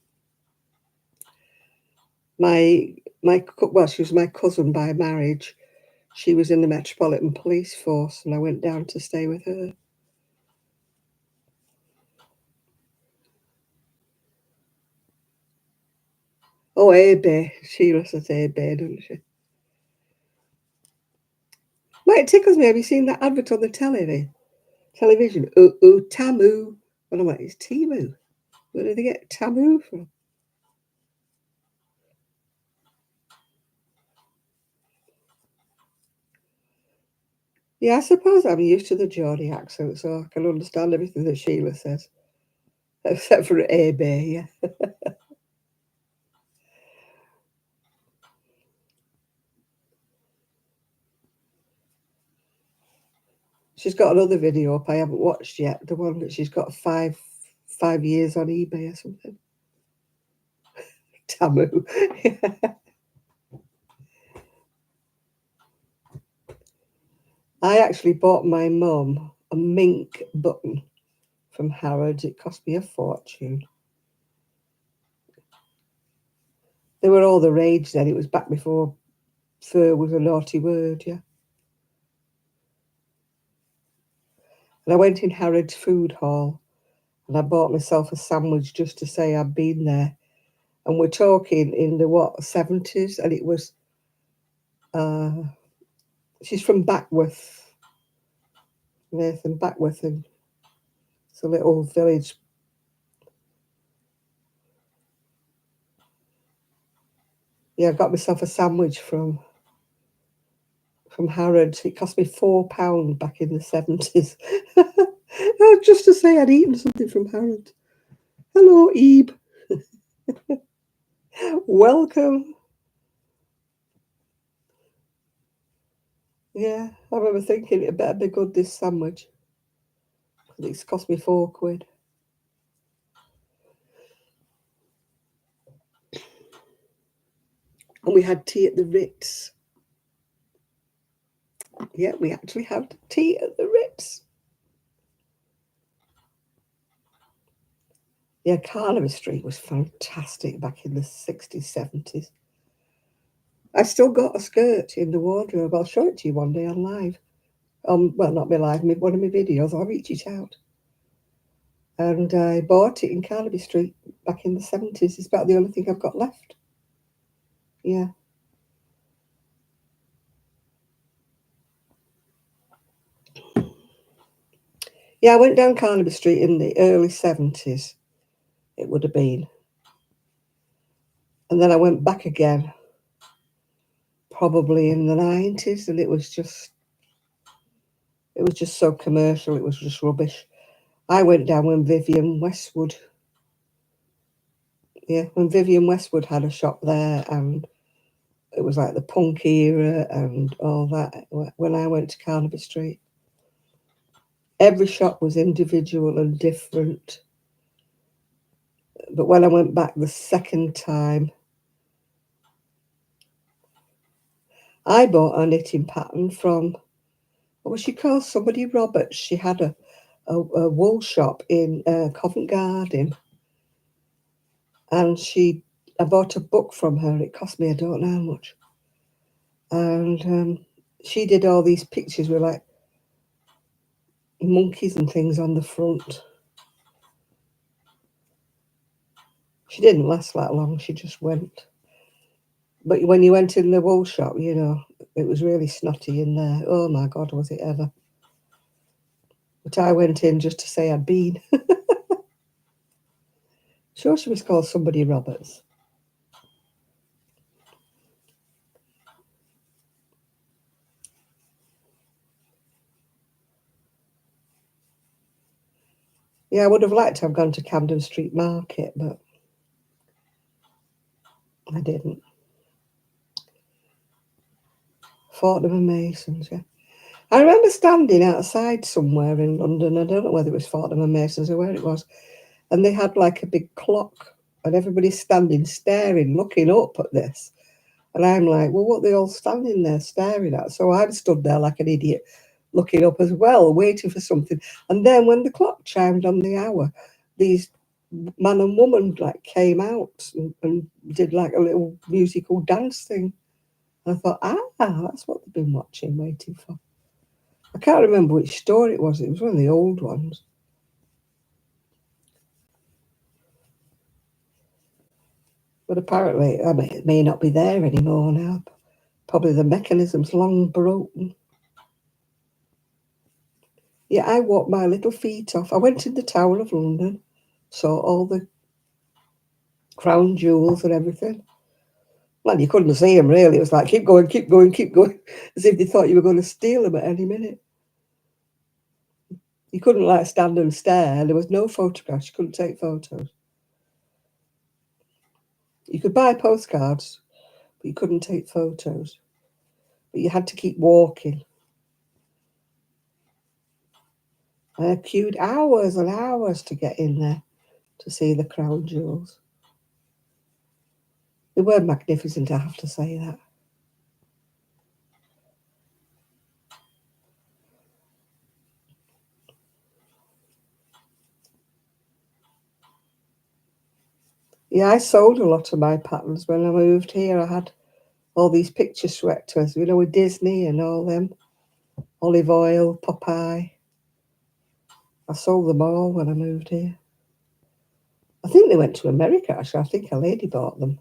Well, she was my cousin by marriage. She was in the Metropolitan Police Force, and I went down to stay with her. Oh, A-Bay. Sheila says A-Bay, doesn't she? Well, it tickles me. Have you seen that advert on the television? Ooh, ooh, Tamu. And I'm like, it's Timu. Where did they get Tamu from? Yeah, I suppose I'm used to the Geordie accent, so I can understand everything that Sheila says, except for A-Bay, yeah. She's got another video up I haven't watched yet, the one that she's got 5 years on eBay or something. Tamu. I actually bought my mum a mink button from Harrods. It cost me a fortune. They were all the rage then. It was back before fur was a naughty word, yeah. And I went in Harrods food hall and I bought myself a sandwich just to say I'd been there. And we're talking in the 70s, and it was she's from Backworth, Nathan Backworth, and it's a little village. Yeah, I got myself a sandwich from Harrods. It cost me £4 back in the 70s. Just to say I'd eaten something from Harrods. Hello, Ebe. Welcome. Yeah, I remember thinking it better be good, this sandwich. It's cost me £4. And we had tea at the Ritz. Yeah, we actually had tea at the Ritz. Yeah, Carnaby Street was fantastic back in the 60s, 70s. I still got a skirt in the wardrobe. I'll show it to you one day on live. Well, not my live, one of my videos. I'll reach it out. And I bought it in Carnaby Street back in the 70s. It's about the only thing I've got left. Yeah. Yeah, I went down Carnaby Street in the early 70s, it would have been. And then I went back again, probably in the 90s, and it was just so commercial. It was just rubbish. I went down when Vivienne Westwood had a shop there, and it was like the punk era and all that. When I went to Carnaby Street, every shop was individual and different. But when I went back the second time, I bought a knitting pattern from, what was she called? Somebody Roberts. She had a wool shop in Covent Garden, and I bought a book from her. It cost me I don't know how much, and she did all these pictures with like monkeys and things on the front. She didn't last that long. She just went. But when you went in the wool shop, it was really snotty in there. Oh my God, was it ever? But I went in just to say I'd been. Sure, she was called somebody Roberts. Yeah, I would have liked to have gone to Camden Street Market, but I didn't. Fortnum and Masons, yeah. I remember standing outside somewhere in London. I don't know whether it was Fortnum and Masons or where it was, and they had like a big clock and everybody's standing, staring, looking up at this. And I'm like, well, what are they all standing there staring at? So I'm stood there like an idiot, looking up as well, waiting for something. And then when the clock chimed on the hour, these man and woman like came out and did like a little musical dance thing. And I thought, that's what they've been watching, waiting for. I can't remember which store it was. It was one of the old ones. But apparently, I mean, it may not be there anymore now. Probably the mechanism's long broken. Yeah, I walked my little feet off. I went to the Tower of London, saw all the crown jewels and everything. Well, you couldn't see them really. It was like, keep going, keep going, keep going, as if they thought you were going to steal them at any minute. You couldn't like stand and stare. There was no photographs. You couldn't take photos. You could buy postcards, but you couldn't take photos. But you had to keep walking. I queued hours and hours to get in there to see the crown jewels. They were magnificent, I have to say that. Yeah, I sold a lot of my patterns when I moved here. I had all these picture sweaters, with Disney and all them. Olive oil, Popeye. I sold them all when I moved here. I think they went to America, actually. I think a lady bought them.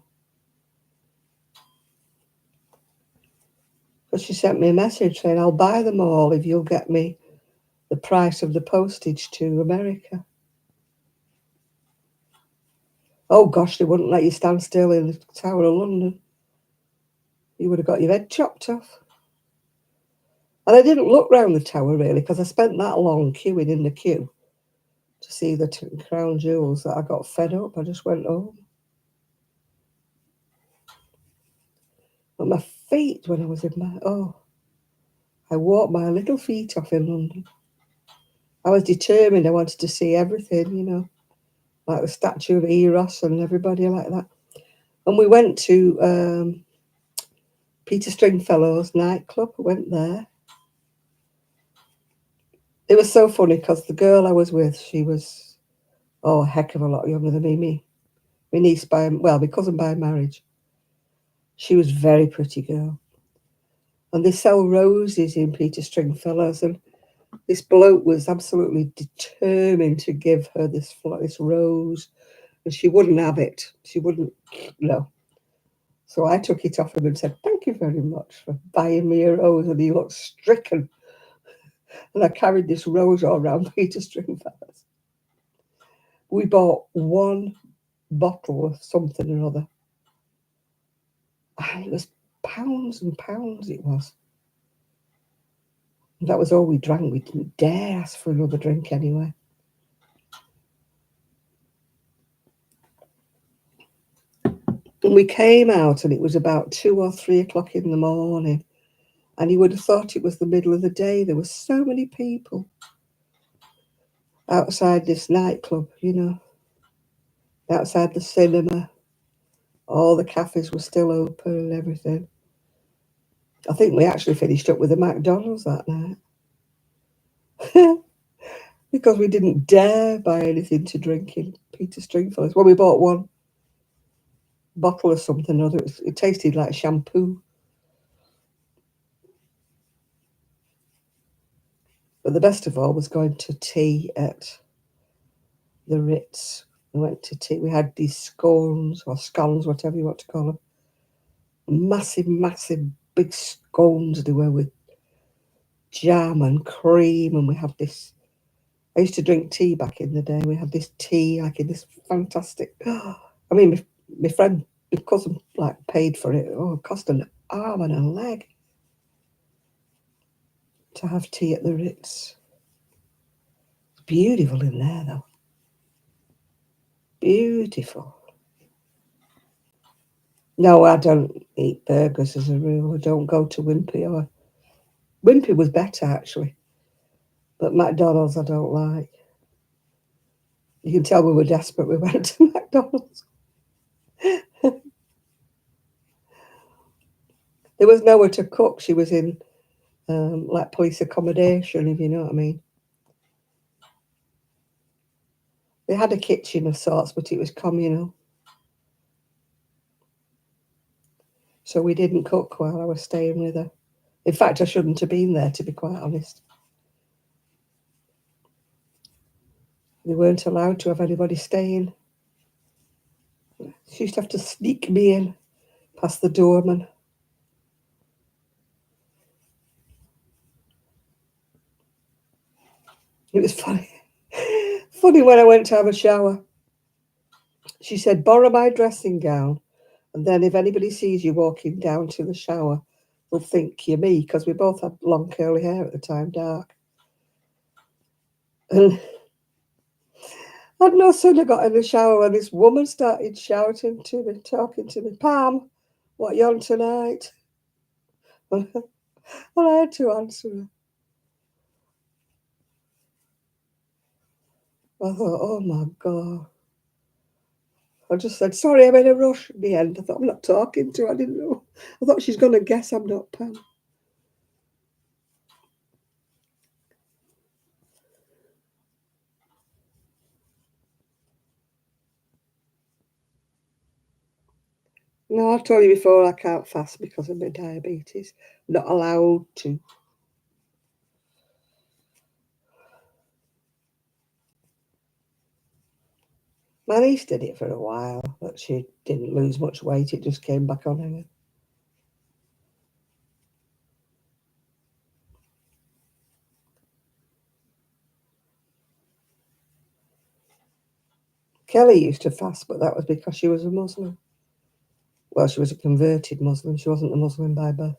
But she sent me a message saying, I'll buy them all if you'll get me the price of the postage to America. Oh, gosh, they wouldn't let you stand still in the Tower of London. You would have got your head chopped off. And I didn't look round the tower, really, because I spent that long queuing in the queue to see the crown jewels that I got fed up. I just went home. But my feet, when I was I walked my little feet off in London. I was determined. I wanted to see everything, like the statue of Eros and everybody like that. And we went to Peter Stringfellow's nightclub. I went there. It was so funny because the girl I was with, she was, a heck of a lot younger than me. My niece my cousin by marriage. She was a very pretty girl. And they sell roses in Peter Stringfellow's, and this bloke was absolutely determined to give her this rose, and she wouldn't have it. She wouldn't, no. So I took it off him and said, thank you very much for buying me a rose. And he looked stricken. And I carried this rose all around Peter Stringfellow's. We bought one bottle of something or other. And it was pounds and pounds it was. And that was all we drank. We didn't dare ask for another drink anyway. And we came out and it was about 2 or 3 o'clock in the morning. And you would have thought it was the middle of the day. There were so many people outside this nightclub, outside the cinema. All the cafes were still open and everything. I think we actually finished up with a McDonald's that night. Because we didn't dare buy anything to drink in Peter Stringfellow's. Well, we bought one bottle of something or other. It tasted like shampoo. But the best of all was going to tea at the Ritz. We went to tea. We had these scones, whatever you want to call them. Massive, massive, big scones they were with jam and cream. And we had this. I used to drink tea back in the day. We had this tea, like in this fantastic. I mean, my friend, my cousin, paid for it. Oh, it cost an arm and a leg to have tea at the Ritz. It's beautiful in there, though. Beautiful. No, I don't eat burgers as a rule. I don't go to Wimpy. Wimpy was better, actually. But McDonald's I don't like. You can tell we were desperate. We went to McDonald's. There was nowhere to cook. She was in like police accommodation, if you know what I mean. They had a kitchen of sorts, but it was communal. So we didn't cook while I was staying with her. In fact, I shouldn't have been there, to be quite honest. They weren't allowed to have anybody staying. She used to have to sneak me in past the doorman. It was funny. Funny when I went to have a shower. She said, borrow my dressing gown. And then if anybody sees you walking down to the shower, they'll think you're me, because we both had long curly hair at the time, dark. And I'd no sooner got in the shower when this woman started shouting to me, talking to me, Pam, what you on tonight? And I had to answer her. I thought, oh my God. I just said, sorry, I'm in a rush. In the end, I thought, I'm not talking to her. I didn't know. I thought she's going to guess I'm not Pam. No, I've told you before, I can't fast because of my diabetes. Not allowed to. My niece did it for a while, but she didn't lose much weight. It just came back on her. Kelly used to fast, but that was because she was a Muslim. Well, she was a converted Muslim. She wasn't a Muslim by birth.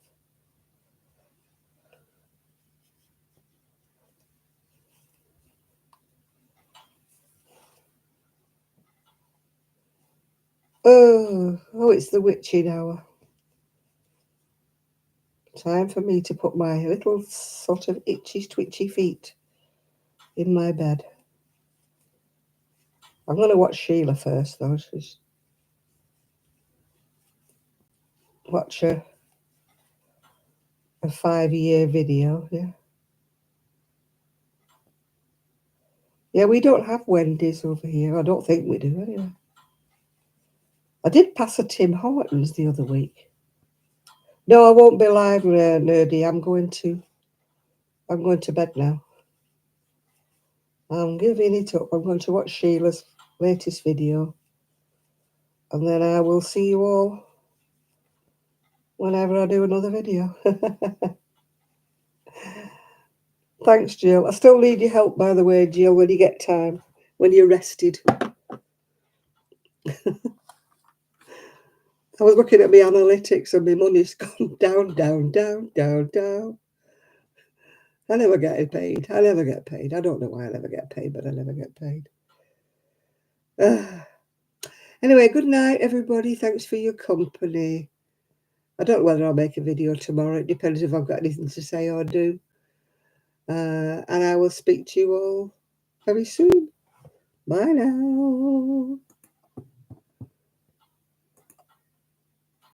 Oh, it's the witching hour. Time for me to put my little sort of itchy, twitchy feet in my bed. I'm going to watch Sheila first, though. Watch a 5-year video, yeah. Yeah, we don't have Wendy's over here. I don't think we do, anyway. I did pass a Tim Hortons the other week. No, I won't be live, nerdy. I'm going to bed now. I'm giving it up. I'm going to watch Sheila's latest video. And then I will see you all whenever I do another video. Thanks, Jill. I still need your help, by the way, Jill, when you get time, when you're rested. I was looking at my analytics and my money's gone down, down, down, down, down. I never get paid. I never get paid. I don't know why I never get paid, but I never get paid. Anyway, good night, everybody. Thanks for your company. I don't know whether I'll make a video tomorrow. It depends if I've got anything to say or do. And I will speak to you all very soon. Bye now.